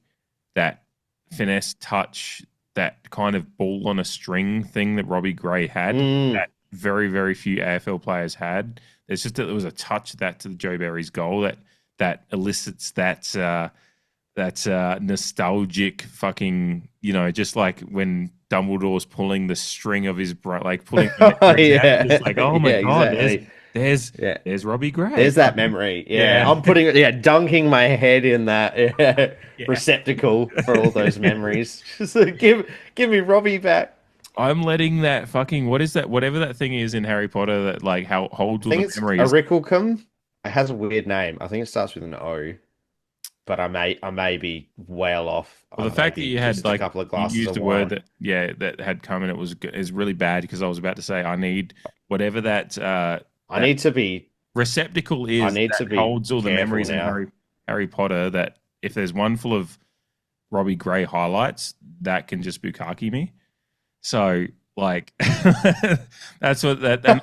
[SPEAKER 3] that finesse touch, that kind of ball on a string thing that Robbie Gray had, that very, very few AFL players had. It's just that there was a touch of that to the Joe Berry's goal that elicits that nostalgic fucking, just like when Dumbledore's pulling the string of his pulling
[SPEAKER 4] yeah.
[SPEAKER 3] It's like, oh my god,
[SPEAKER 4] exactly.
[SPEAKER 3] there's Robbie Gray.
[SPEAKER 4] There's that memory. Yeah. I'm putting it, dunking my head in that receptacle for all those memories. Just give me Robbie back.
[SPEAKER 3] I'm letting that fucking, what is that? Whatever that thing is in Harry Potter that how holds all the memories.
[SPEAKER 4] Aurichalcum. It has a weird name. I think it starts with an O, but I may be well off.
[SPEAKER 3] Well, the fact that you had
[SPEAKER 4] a couple of glasses
[SPEAKER 3] you used
[SPEAKER 4] of
[SPEAKER 3] a
[SPEAKER 4] wine.
[SPEAKER 3] word that had come and it was is really bad, because I was about to say I need whatever that
[SPEAKER 4] I need to be
[SPEAKER 3] receptacle is.
[SPEAKER 4] I need
[SPEAKER 3] that
[SPEAKER 4] to be
[SPEAKER 3] holds all the memories
[SPEAKER 4] now.
[SPEAKER 3] in Harry Potter. That if there's one full of Robbie Gray highlights, that can just bukkake me. So that's what that's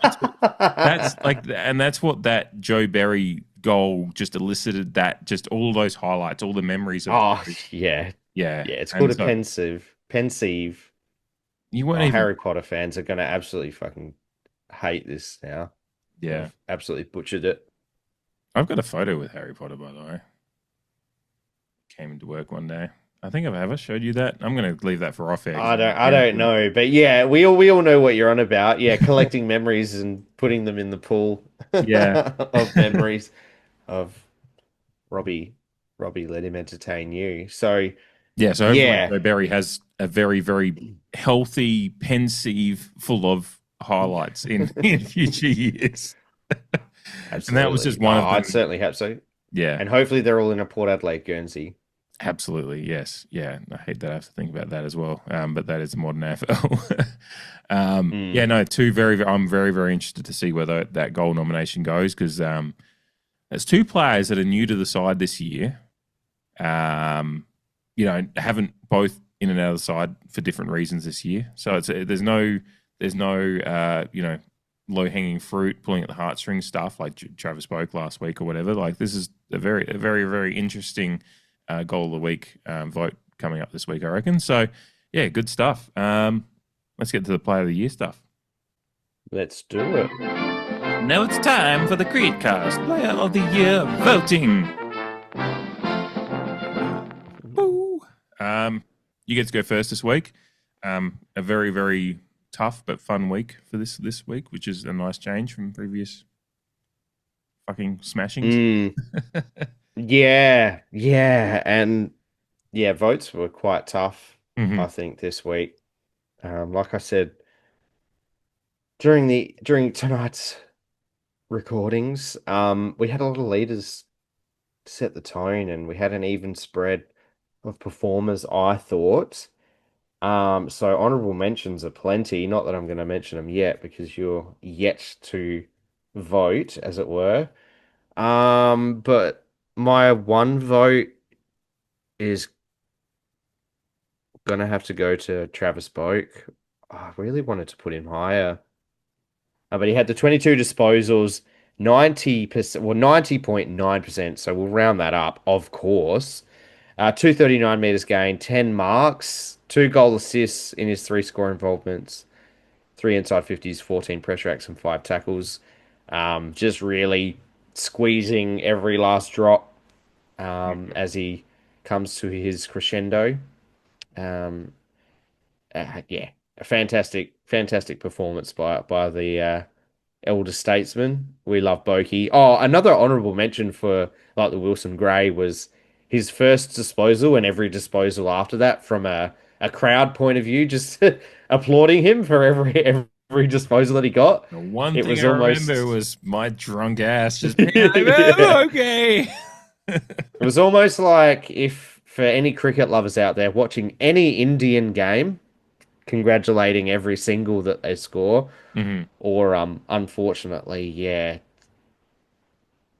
[SPEAKER 3] what that Joe Berry goal just elicited. That just all those highlights, all the memories of.
[SPEAKER 4] Yeah. It's called pensive.
[SPEAKER 3] You weren't even...
[SPEAKER 4] Harry Potter fans are going to absolutely fucking hate this now.
[SPEAKER 3] Yeah,
[SPEAKER 4] I've absolutely butchered it.
[SPEAKER 3] I've got a photo with Harry Potter, by the way. Came into work one day. I think I've showed you that. I'm going to leave that for off air.
[SPEAKER 4] I don't know, but yeah, we all know what you're on about. Yeah, collecting memories and putting them in the pool.
[SPEAKER 3] Yeah,
[SPEAKER 4] of memories of Robbie. Let him entertain you. So
[SPEAKER 3] Joe Berry has a very, very healthy pensieve full of highlights in future years.
[SPEAKER 4] Absolutely.
[SPEAKER 3] And that was just one of them.
[SPEAKER 4] I'd certainly hope so.
[SPEAKER 3] Yeah,
[SPEAKER 4] and hopefully they're all in a Port Adelaide Guernsey.
[SPEAKER 3] Absolutely, yes. Yeah, I hate that I have to think about that as well. But that is modern AFL. Yeah, no, I'm very, very interested to see whether that goal nomination goes, because there's two players that are new to the side this year. Haven't both in and out of the side for different reasons this year. So there's no low hanging fruit, pulling at the heartstrings stuff like Travis Boak last week or whatever. This is a very, very interesting goal of the week vote coming up this week, I reckon. So, yeah, good stuff. Let's get to the player of the year stuff.
[SPEAKER 4] Let's do it.
[SPEAKER 3] Now it's time for the CREEDCAST player of the year voting. Woo. You get to go first this week. A very, very tough but fun week for this week, which is a nice change from previous fucking smashings.
[SPEAKER 4] Yeah, and votes were quite tough. I think this week, like I said during tonight's recordings, we had a lot of leaders set the tone, and we had an even spread of performers, I thought. So honorable mentions are plenty. Not that I'm going to mention them yet, because you're yet to vote, as it were. But my one vote is gonna have to go to Travis Boak. I really wanted to put him higher, but he had the 22 disposals, 90%, well 90.9%. So we'll round that up, of course. 239 meters gained, 10 marks, 2 goal assists in his 3 score involvements, 3 inside 50s, 14 pressure acts, and 5 tackles. Just really squeezing every last drop as he comes to his crescendo. A fantastic performance by the elder statesman. We love Boakey. Oh, another honourable mention for the Wilson Gray was his first disposal and every disposal after that, from a crowd point of view, just applauding him for every every disposal that he got.
[SPEAKER 3] The one
[SPEAKER 4] It
[SPEAKER 3] thing
[SPEAKER 4] was
[SPEAKER 3] I
[SPEAKER 4] almost
[SPEAKER 3] remember was my drunk ass just being like, "Oh, okay."
[SPEAKER 4] it was almost like if for any cricket lovers out there watching any Indian game, congratulating every single that they score,
[SPEAKER 3] Mhm.
[SPEAKER 4] or unfortunately, yeah,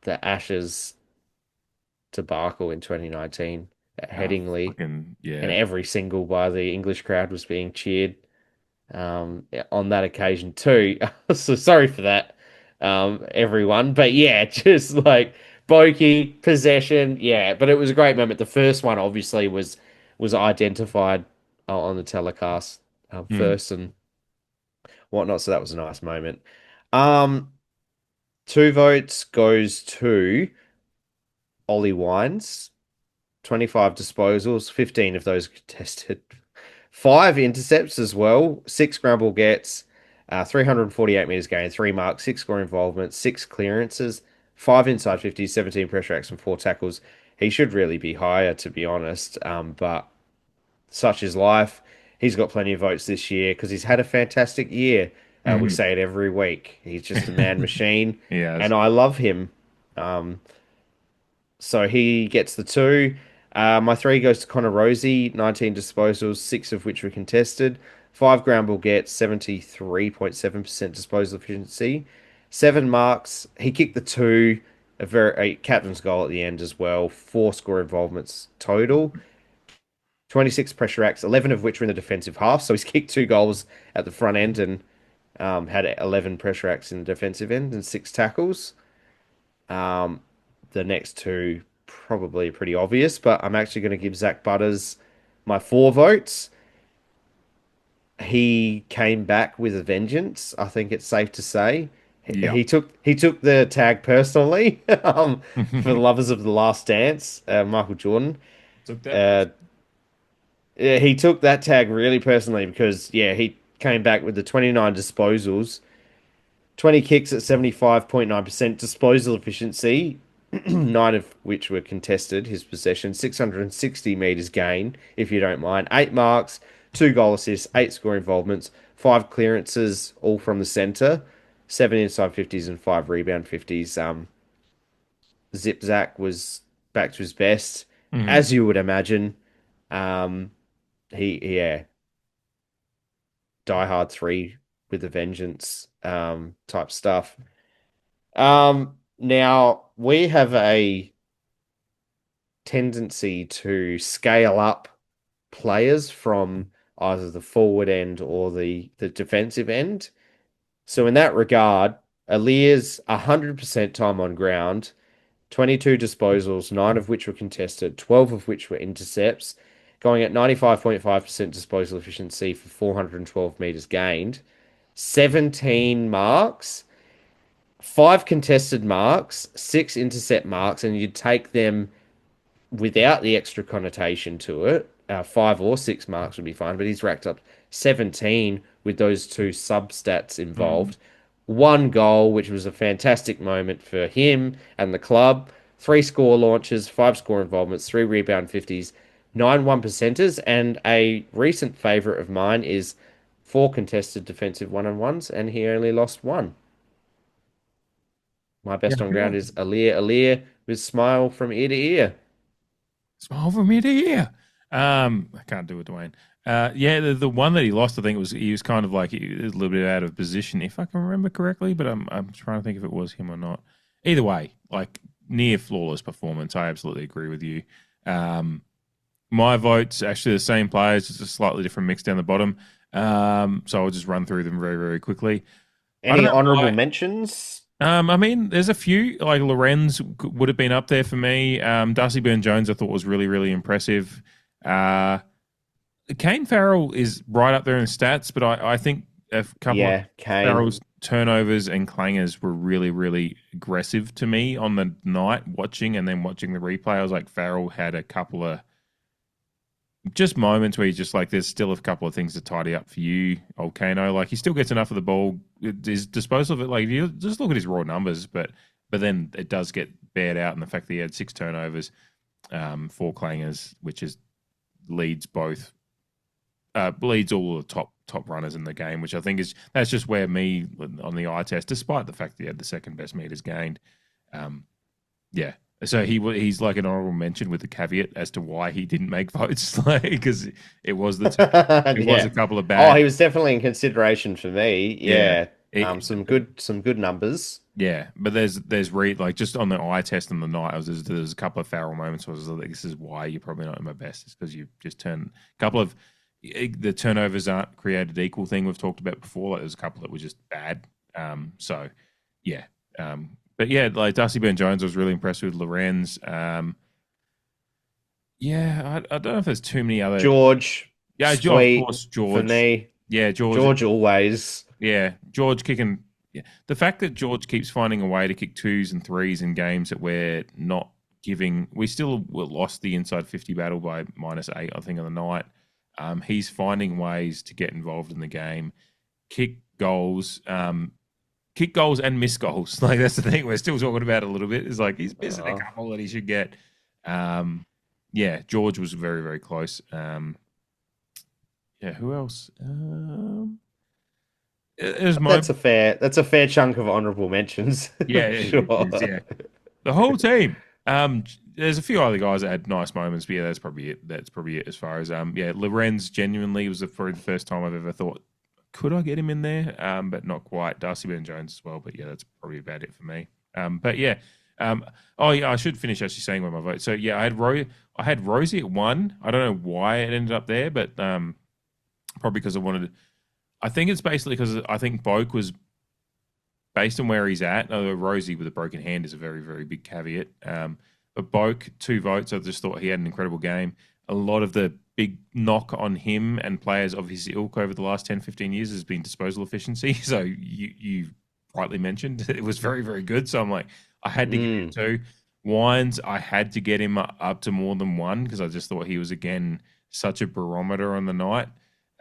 [SPEAKER 4] the Ashes debacle in 2019 at Headingley,
[SPEAKER 3] Fucking,
[SPEAKER 4] and
[SPEAKER 3] yeah.
[SPEAKER 4] every single by the English crowd was being cheered on that occasion too. So sorry for that, everyone. But yeah, just like Boakey possession, yeah. But it was a great moment. The first one obviously was identified on the telecast
[SPEAKER 3] Mm.
[SPEAKER 4] first and whatnot. So that was a nice moment. Um, 2 votes goes to Ollie Wines. 25 disposals, 15 of those contested. 5 intercepts as well, 6 scramble gets, 348 metres gained, 3 marks, 6 score involvement, 6 clearances, 5 inside 50s, 17 pressure acts, and 4 tackles. He should really be higher, to be honest, but such is life. He's got plenty of votes this year because he's had a fantastic year. We say it every week. He's just a man machine,
[SPEAKER 3] Yes.
[SPEAKER 4] and I love him. Um, so he gets the 2. My 3 goes to Connor Rosie, 19 disposals, 6 of which were contested. 5 ground ball gets, 73.7% disposal efficiency. 7 marks. He kicked the 2, a captain's goal at the end as well. 4 score involvements total. 26 pressure acts, 11 of which were in the defensive half. So he's kicked 2 goals at the front end and had 11 pressure acts in the defensive end and 6 tackles. The next 2 probably pretty obvious, but I'm actually going to give Zach Butters my 4 votes. He came back with a vengeance. I think it's safe to say
[SPEAKER 3] Yeah.
[SPEAKER 4] he took the tag personally. For the lovers of the Last Dance, Michael Jordan.
[SPEAKER 3] Took that.
[SPEAKER 4] Uh, yeah, he took that tag really personally because yeah, he came back with the 29 disposals, 20 kicks at 75.9% disposal efficiency, 9 of which were contested, his possession, 660 metres gain, if you don't mind, 8 marks, 2 goal assists, 8 score involvements, 5 clearances, all from the centre, 7 inside 50s and 5 rebound 50s. Zip Zach was back to his best,
[SPEAKER 3] Mhm.
[SPEAKER 4] as you would imagine. Um, yeah, Die Hard 3 with a vengeance type stuff. Now we have a tendency to scale up players from either the forward end or the defensive end. So in that regard, Alir's 100% time on ground, 22 disposals, 9 of which were contested, 12 of which were intercepts, going at 95.5% disposal efficiency for 412 meters gained, 17 marks, 5 contested marks, 6 intercept marks, and you'd take them without the extra connotation to it. 5 or 6 marks would be fine, but he's racked up 17 with those 2 substats involved. 1 goal, which was a fantastic moment for him and the club. 3 score launches, 5 score involvements, 3 rebound 50s, 9 1%ers, and a recent favourite of mine is 4 contested defensive one-on-ones, and he only lost 1. My best on ground is Alir with smile from ear to ear.
[SPEAKER 3] Smile from ear to ear. I can't do it, Dwayne. Yeah, the one that he lost, I think he was kind of like he was a little bit out of position, if I can remember correctly. But I'm trying to think if it was him or not. Either way, like near flawless performance. I absolutely agree with you. My vote's actually the same players, just a slightly different mix down the bottom. So I'll just run through them very, very quickly.
[SPEAKER 4] Any honourable mentions?
[SPEAKER 3] I mean, there's a few, like Lorenz would have been up there for me. Darcy Byrne-Jones I thought was really, really impressive. Kane Farrell is right up there in stats, but I think a couple of Farrell's turnovers and clangers were really, really aggressive to me on the night watching and then watching the replay. I was like, Farrell had a couple of just moments where he's just like, there's still a couple of things to tidy up for you, old Kano. Like, he still gets enough of the ball. His disposal of it, like, if you just look at his raw numbers, but then it does get bared out in the fact that he had 6 turnovers, 4 clangers, which is leads all the top runners in the game, which I think that's just where me on the eye test, despite the fact that he had the second best meters gained. Yeah. So he's like an honorable mention with the caveat as to why he didn't make votes, because it was was a couple of bad.
[SPEAKER 4] Oh, he was definitely in consideration for me. Yeah. Some good numbers.
[SPEAKER 3] Yeah, but there's like just on the eye test on the night, there's a couple of Farrell moments where I was like, this is why you're probably not in my best. It's because you just turned a couple of the turnovers aren't created equal thing we've talked about before. Like there's a couple that were just bad. So yeah. But yeah, like Darcy Byrne-Jones, I was really impressed with. Lorenz. Yeah, I don't know if there's too many other.
[SPEAKER 4] George.
[SPEAKER 3] Yeah,
[SPEAKER 4] of
[SPEAKER 3] course, George.
[SPEAKER 4] For me.
[SPEAKER 3] Yeah, George.
[SPEAKER 4] George always.
[SPEAKER 3] Yeah, George kicking. Yeah. The fact that George keeps finding a way to kick 2s and 3s in games that we're not giving. We still lost the inside 50 battle by -8, I think, on the night. He's finding ways to get involved in the game, kick goals and miss goals. Like that's the thing we're still talking about a little bit. Is like he's missing a couple that he should get. Yeah, George was very, very close. Yeah, who else?
[SPEAKER 4] That's a fair chunk of honourable mentions.
[SPEAKER 3] Yeah,
[SPEAKER 4] sure.
[SPEAKER 3] Yeah. The whole team. There's a few other guys that had nice moments, but yeah, that's probably it. That's probably it as far as Lorenz genuinely was probably the first time I've ever thought, could I get him in there? But not quite. Darcy Byrne-Jones as well, but yeah, that's probably about it for me. But yeah. I should finish actually saying where my vote. So yeah, I had Rosie at 1. I don't know why it ended up there, but probably because I think it's basically because I think Boak was based on where he's at. Although Rosie with a broken hand is a very, very big caveat. But Boak, 2 votes. I just thought he had an incredible game. A lot of the big knock on him and players of his ilk over the last 10, 15 years has been disposal efficiency. So you rightly mentioned it was very, very good. So I'm like, I had to get him 2. Wines, I had to get him up to more than 1 because I just thought he was, again, such a barometer on the night.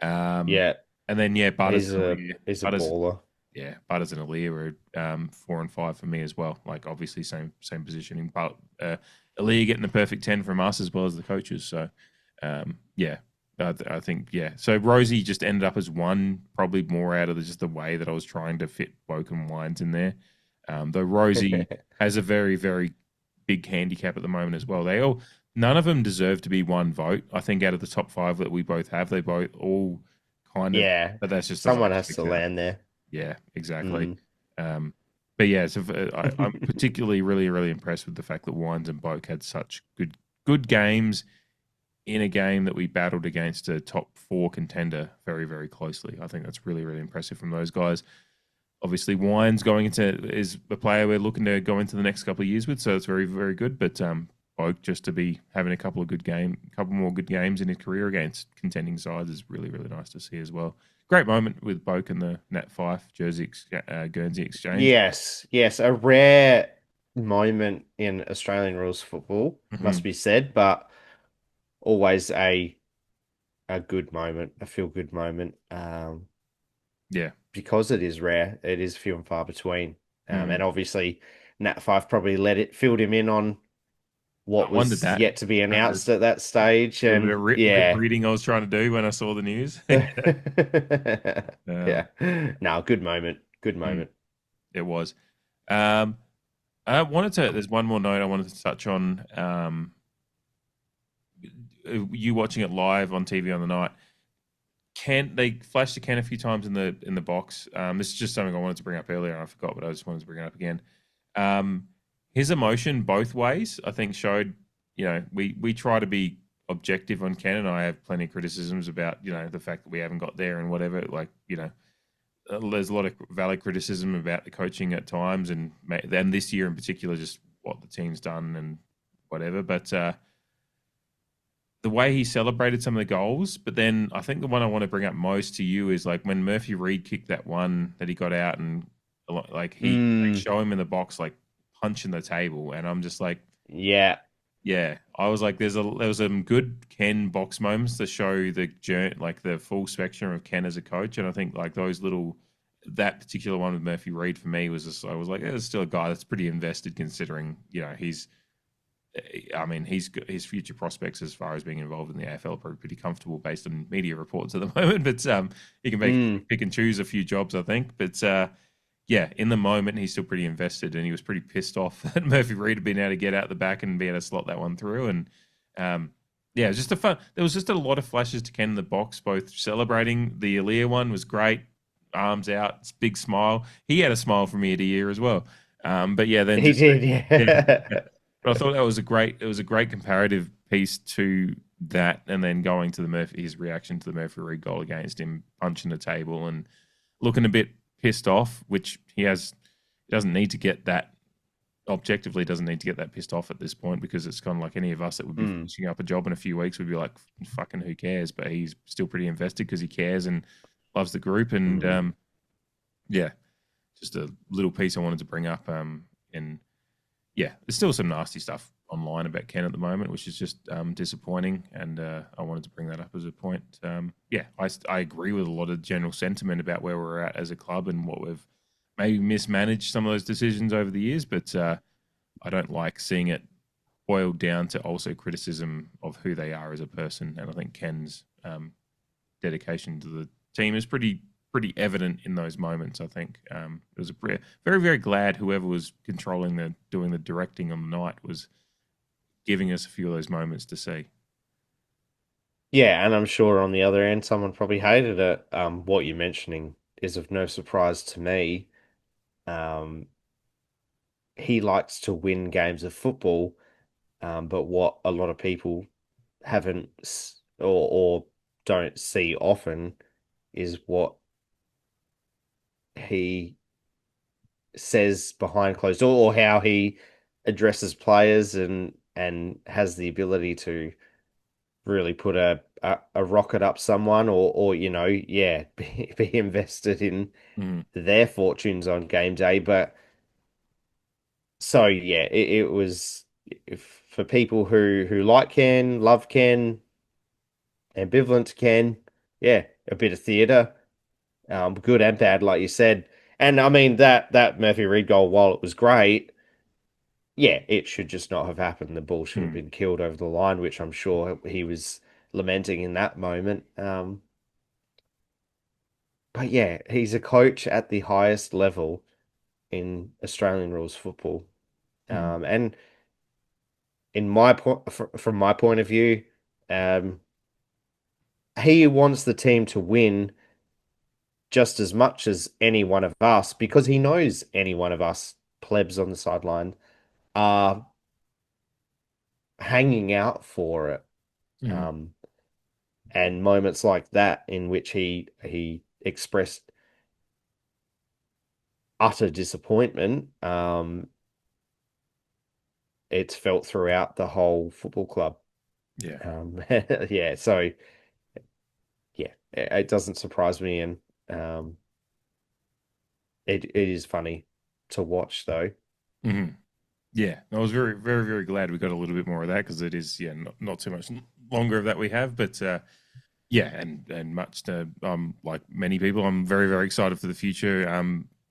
[SPEAKER 4] Yeah.
[SPEAKER 3] And then, Butters.
[SPEAKER 4] He's a baller.
[SPEAKER 3] Yeah, Butters and Aaliyah were 4 and 5 for me as well. Like, obviously, same positioning. But Aaliyah getting the perfect 10 from us as well as the coaches. So, I think, So, Rosie just ended up as 1, probably more out of just the way that I was trying to fit Boak and Wines in there. Though Rosie has a very, very big handicap at the moment as well. None of them deserve to be 1 vote. I think out of the top 5 that we both have, they both all kind of.
[SPEAKER 4] Yeah,
[SPEAKER 3] but that's just
[SPEAKER 4] someone has to land there.
[SPEAKER 3] Yeah, exactly. But yeah, so I'm particularly really, really impressed with the fact that Wines and Boak had such good games in a game that we battled against a top 4 contender very, very closely. I think that's really, really impressive from those guys. Obviously, Wines is a player we're looking to go into the next couple of years with, so it's very, very good. But Boak, just to be having a couple more good games in his career against contending sides is really, really nice to see as well. Great moment with Boak and the Nat Fyfe Guernsey exchange.
[SPEAKER 4] Yes, a rare moment in Australian rules football, must be said, but always a good moment, a feel-good moment.
[SPEAKER 3] Yeah.
[SPEAKER 4] Because it is rare, it is few and far between. And obviously, Nat Fyfe probably filled him in on what was yet to be announced at that stage. And
[SPEAKER 3] reading I was trying to do when I saw the news.
[SPEAKER 4] Yeah. No, good moment. Good moment.
[SPEAKER 3] It was. There's one more note I wanted to touch on. You watching it live on TV on the night. They flashed the Ken a few times in the box. This is just something I wanted to bring up earlier and I forgot, but I just wanted to bring it up again. His emotion both ways, I think, showed, we try to be objective on Ken, and I have plenty of criticisms about, the fact that we haven't got there and whatever. Like, there's a lot of valid criticism about the coaching at times, and this year in particular, just what the team's done and whatever. But the way he celebrated some of the goals, but then I think the one I want to bring up most to you is like when Murphy Reid kicked that one that he got out, and like they show him in the box like punching the table, and I'm just like, yeah. I was like, there was some good Ken box moments that show the full spectrum of Ken as a coach, and I think like that particular one with Murphy Reid for me was just, I was like, there's still a guy that's pretty invested considering I mean, his future prospects as far as being involved in the AFL are pretty comfortable based on media reports at the moment. But he can pick and choose a few jobs, I think. But yeah, in the moment, he's still pretty invested, and he was pretty pissed off that Murphy Reid had been able to get out the back and be able to slot that one through. And yeah, it was just there was just a lot of flashes to Ken in the box, both celebrating the Aaliyah one was great, arms out, big smile. He had a smile from ear to ear as well. But yeah, then
[SPEAKER 4] He did, yeah.
[SPEAKER 3] But I thought that was a great comparative piece to that, and then going to his reaction to the Murphy Reid goal against him, punching the table and looking a bit pissed off, which he doesn't need to get that objectively doesn't need to get that pissed off at this point, because it's kind of like any of us that would be finishing up a job in a few weeks would be like, fucking who cares? But he's still pretty invested because he cares and loves the group. And yeah, just a little piece I wanted to bring up. And yeah, there's still some nasty stuff online about Ken at the moment, which is just disappointing. And I wanted to bring that up as a point. Yeah, I agree with a lot of general sentiment about where we're at as a club and what we've maybe mismanaged some of those decisions over the years, but I don't like seeing it boiled down to also criticism of who they are as a person. And I think Ken's dedication to the team is pretty evident in those moments. I think it was very, very glad whoever was doing the directing on the night was giving us a few of those moments to see.
[SPEAKER 4] Yeah, and I'm sure on the other end, someone probably hated it. What you're mentioning is of no surprise to me. He likes to win games of football, but what a lot of people haven't or don't see often is what he says behind closed door, or how he addresses players and has the ability to really put a rocket up someone, or be invested in their fortunes on game day. But so yeah, it was for people who like Ken, love Ken, ambivalent to Ken. Yeah, a bit of theatre, good and bad, like you said. And I mean that Murphy Reid goal, while it was great, yeah, it should just not have happened. The ball should have been killed over the line, which I'm sure he was lamenting in that moment. But yeah, he's a coach at the highest level in Australian rules football. And from my point of view, he wants the team to win just as much as any one of us, because he knows any one of us plebs on the sideline are hanging out for it. And moments like that in which he expressed utter disappointment, it's felt throughout the whole football club.
[SPEAKER 3] Yeah.
[SPEAKER 4] Yeah, so yeah, it doesn't surprise me, and it is funny to watch though.
[SPEAKER 3] Yeah, I was very, very, very glad we got a little bit more of that, because it is, not too much longer of that we have, but yeah, and much to like many people, I'm very, very excited for the future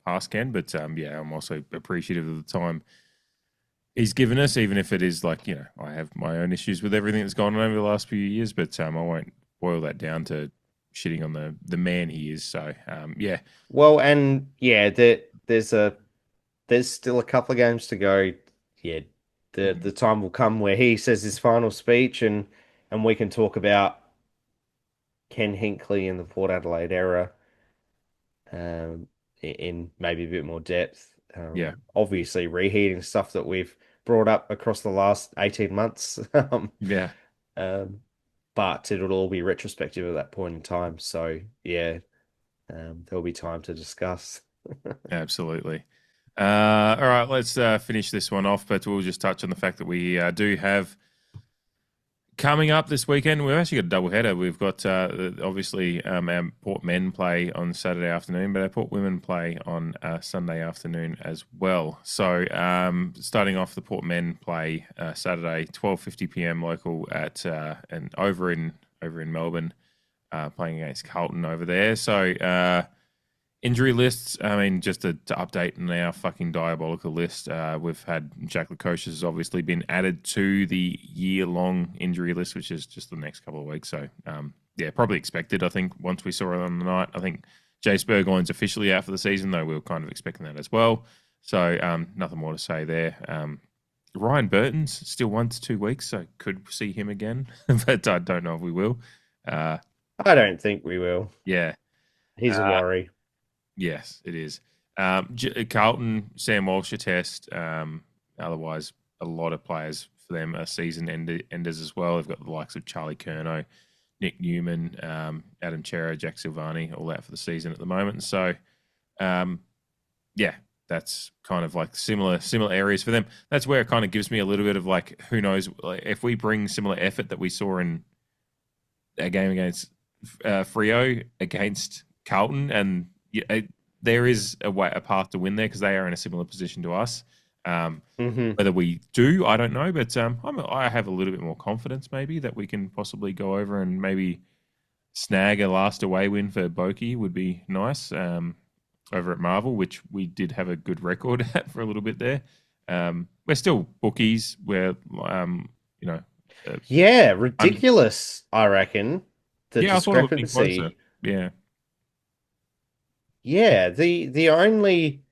[SPEAKER 3] past Ken, but yeah, I'm also appreciative of the time he's given us, even if it is like, I have my own issues with everything that's gone on over the last few years, but I won't boil that down to shitting on the man he is. So yeah.
[SPEAKER 4] Well, and yeah, there's still a couple of games to go. Yeah, the time will come where he says his final speech, and we can talk about Ken Hinckley and the Port Adelaide era in maybe a bit more depth.
[SPEAKER 3] Yeah.
[SPEAKER 4] Obviously reheating stuff that we've brought up across the last 18 months.
[SPEAKER 3] Yeah.
[SPEAKER 4] But it'll all be retrospective at that point in time. So yeah, there'll be time to discuss.
[SPEAKER 3] Absolutely. All right, let's finish this one off, but we'll just touch on the fact that we do have coming up this weekend. We've actually got a double header. We've got obviously our Port men play on Saturday afternoon, but our Port women play on Sunday afternoon as well. So starting off, the Port men play Saturday 12:50 p.m. local at and over in Melbourne, playing against Carlton over there. So Injury lists, I mean, just to update on our fucking diabolical list, we've had Jack Lukosius has obviously been added to the year-long injury list, which is just the next couple of weeks. So, yeah, probably expected, I think, once we saw it on the night. I think Jace Burgoyne's officially out for the season, though we were kind of expecting that as well. So, nothing more to say there. Ryan Burton's still 1 to 2 weeks, so could see him again, but I don't know if we will.
[SPEAKER 4] I don't think we will.
[SPEAKER 3] Yeah.
[SPEAKER 4] He's a worry.
[SPEAKER 3] Yes, it is. Carlton, Sam Walsh a test. Otherwise, a lot of players for them are season enders as well. They've got the likes of Charlie Curnow, Nick Newman, Adam Chera, Jack Silvani, all out for the season at the moment. So, yeah, that's kind of like similar areas for them. That's where it kind of gives me a little bit of like, who knows, like, if we bring similar effort that we saw in a game against Freo against Carlton, and there is a path to win there because they are in a similar position to us. Whether we do, I don't know, but I have a little bit more confidence maybe that we can possibly go over and maybe snag a last away win for Boak would be nice over at Marvel, which we did have a good record at for a little bit there. We're still bookies. We're,
[SPEAKER 4] yeah, ridiculous, I reckon. The
[SPEAKER 3] I thought it would be
[SPEAKER 4] discrepancy.
[SPEAKER 3] closer. Yeah.
[SPEAKER 4] Yeah, the only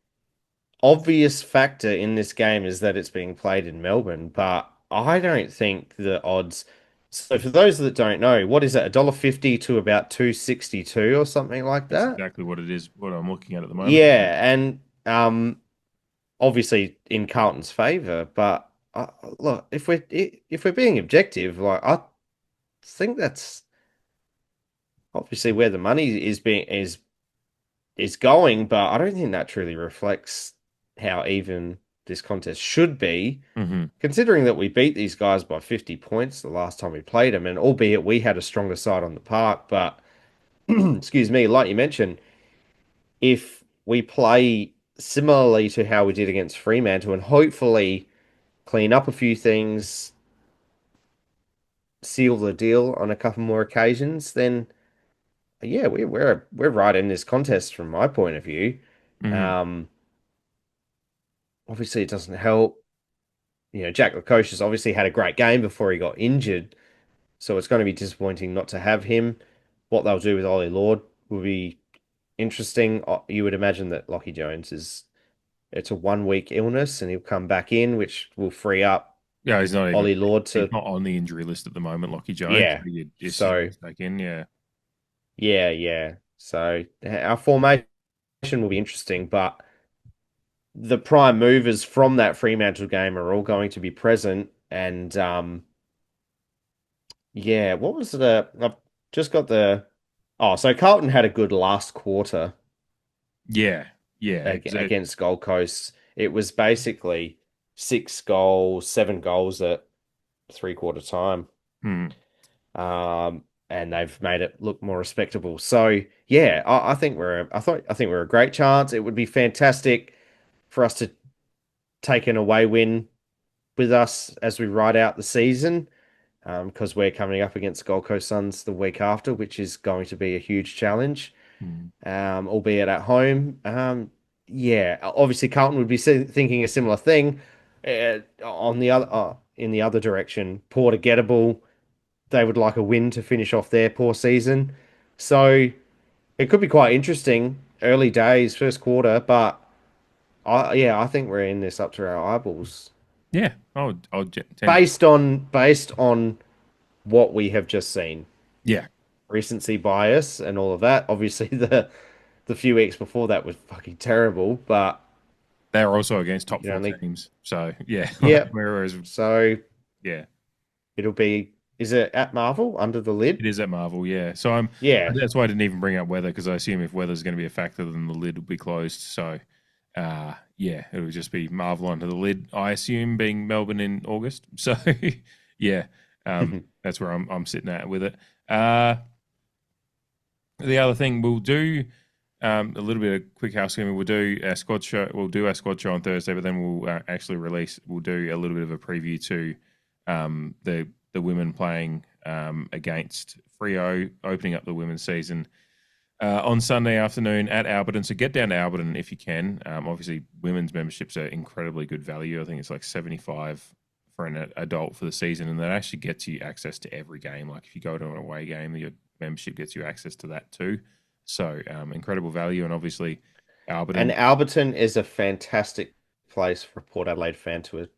[SPEAKER 4] obvious factor in this game is that it's being played in Melbourne, but I don't think the odds. So for those that don't know, what is it, $1.50 to about 2.62 or something like
[SPEAKER 3] That's
[SPEAKER 4] that?
[SPEAKER 3] exactly what it is, what I'm looking at the moment.
[SPEAKER 4] Yeah, and obviously in Carlton's favour, but look, if we're being objective, like I think that's obviously where the money is going, but I don't think that truly reflects how even this contest should be, considering that we beat these guys by 50 points the last time we played them, and albeit we had a stronger side on the park, but excuse me, like you mentioned, if we play similarly to how we did against Fremantle and hopefully clean up a few things, seal the deal on a couple more occasions, then yeah, we're right in this contest from my point of view. Obviously, it doesn't help. Jack Lukosius obviously had a great game before he got injured, so it's going to be disappointing not to have him. What they'll do with Ollie Lord will be interesting. You would imagine that Lachie Jones it's a 1 week illness and he'll come back in, which will free up
[SPEAKER 3] he's not
[SPEAKER 4] Ollie Lord
[SPEAKER 3] he's not on the injury list at the moment, Lachie Jones.
[SPEAKER 4] Yeah.
[SPEAKER 3] So back in,
[SPEAKER 4] Yeah. So our formation will be interesting, but the prime movers from that Fremantle game are all going to be present. And what was I've just got so Carlton had a good last quarter.
[SPEAKER 3] Yeah.
[SPEAKER 4] Against Gold Coast. It was basically 6 goals, 7 goals at 3/4 time. And they've made it look more respectable. So yeah, I think we're a great chance. It would be fantastic for us to take an away win with us as we ride out the season, because we're coming up against Gold Coast Suns the week after, which is going to be a huge challenge, albeit at home. Obviously Carlton would be thinking a similar thing. On the other, in the other direction, Port are gettable. They would like a win to finish off their poor season. So it could be quite interesting. Early days, first quarter, but I think we're in this up to our eyeballs.
[SPEAKER 3] Yeah.
[SPEAKER 4] Based on what we have just seen.
[SPEAKER 3] Yeah.
[SPEAKER 4] Recency bias and all of that. Obviously the few weeks before that was fucking terrible, but
[SPEAKER 3] they're also against top 4 teams. So yeah.
[SPEAKER 4] Yeah.
[SPEAKER 3] Whereas
[SPEAKER 4] it'll be. Is it at Marvel under the lid?
[SPEAKER 3] It is at Marvel, yeah. So that's why I didn't even bring up weather, because I assume if weather's going to be a factor, then the lid will be closed. So it'll just be Marvel under the lid. I assume, being Melbourne in August. So that's where I'm sitting at with it. The other thing we'll do, a little bit of quick housekeeping. We'll do our squad show. We'll do our squad show on Thursday, but then we'll actually We'll do a little bit of a preview to the women playing against Freo, opening up the women's season on Sunday afternoon at Alberton. So get down to Alberton if you can. Obviously, women's memberships are incredibly good value. I think it's like $75 for an adult for the season, and that actually gets you access to every game. Like if you go to an away game, your membership gets you access to that too. So incredible value, and obviously Alberton.
[SPEAKER 4] And Alberton is a fantastic place for a Port Adelaide fan to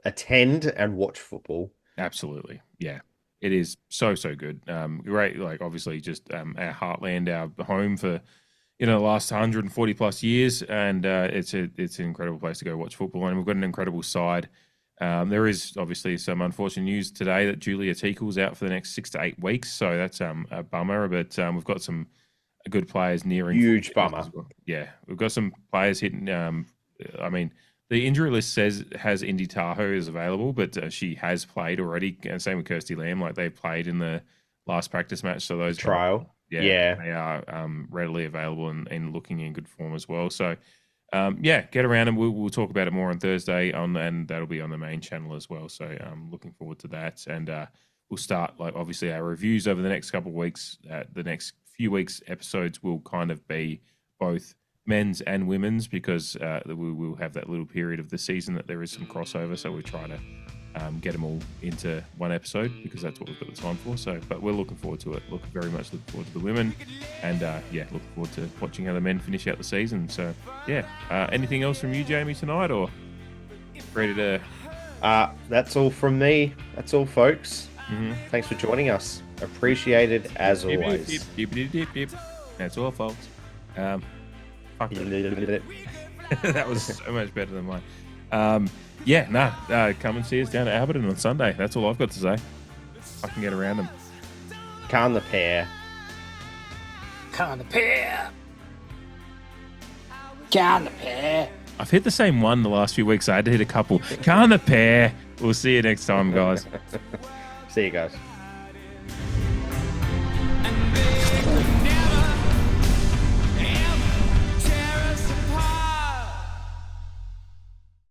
[SPEAKER 4] attend and watch football.
[SPEAKER 3] Absolutely, yeah. It is so good. Great, like obviously just our heartland, our home for the last 140 plus years, and it's an incredible place to go watch football. And we've got an incredible side. There is obviously some unfortunate news today that Julia Teakle's out for the next 6 to 8 weeks, so that's a bummer. But we've got some good players nearing.
[SPEAKER 4] Huge bummer.
[SPEAKER 3] Well. Yeah, we've got some players hitting. I mean, the injury list has Indy Tahoe is available, but she has played already. And same with Kirsty Lamb, like they played in the last practice match. So those
[SPEAKER 4] trial,
[SPEAKER 3] they are readily available and looking in good form as well. So get around and we'll talk about it more on Thursday and that'll be on the main channel as well. So I'm looking forward to that, and we'll start like obviously our reviews over the next couple of weeks. The next few weeks episodes will kind of be both men's and women's, because we will have that little period of the season that there is some crossover, so we try to get them all into one episode because that's what we've got the time for. So, but we're looking forward to it. Very much looking forward to the women, and looking forward to watching how the men finish out the season. So anything else from you, Jamie, tonight, or ready to?
[SPEAKER 4] That's all from me. That's all, folks. Thanks for joining us. Appreciated as always.
[SPEAKER 3] That's all, folks. That was so much better than mine. Come and see us down at Alberton on Sunday. That's all I've got to say. I can get around them.
[SPEAKER 4] Can the pair.
[SPEAKER 5] Can the pair. Can the pair.
[SPEAKER 3] I've hit the same one the last few weeks. I had to hit a couple. Can the pair. We'll see you next time, guys.
[SPEAKER 4] See you guys.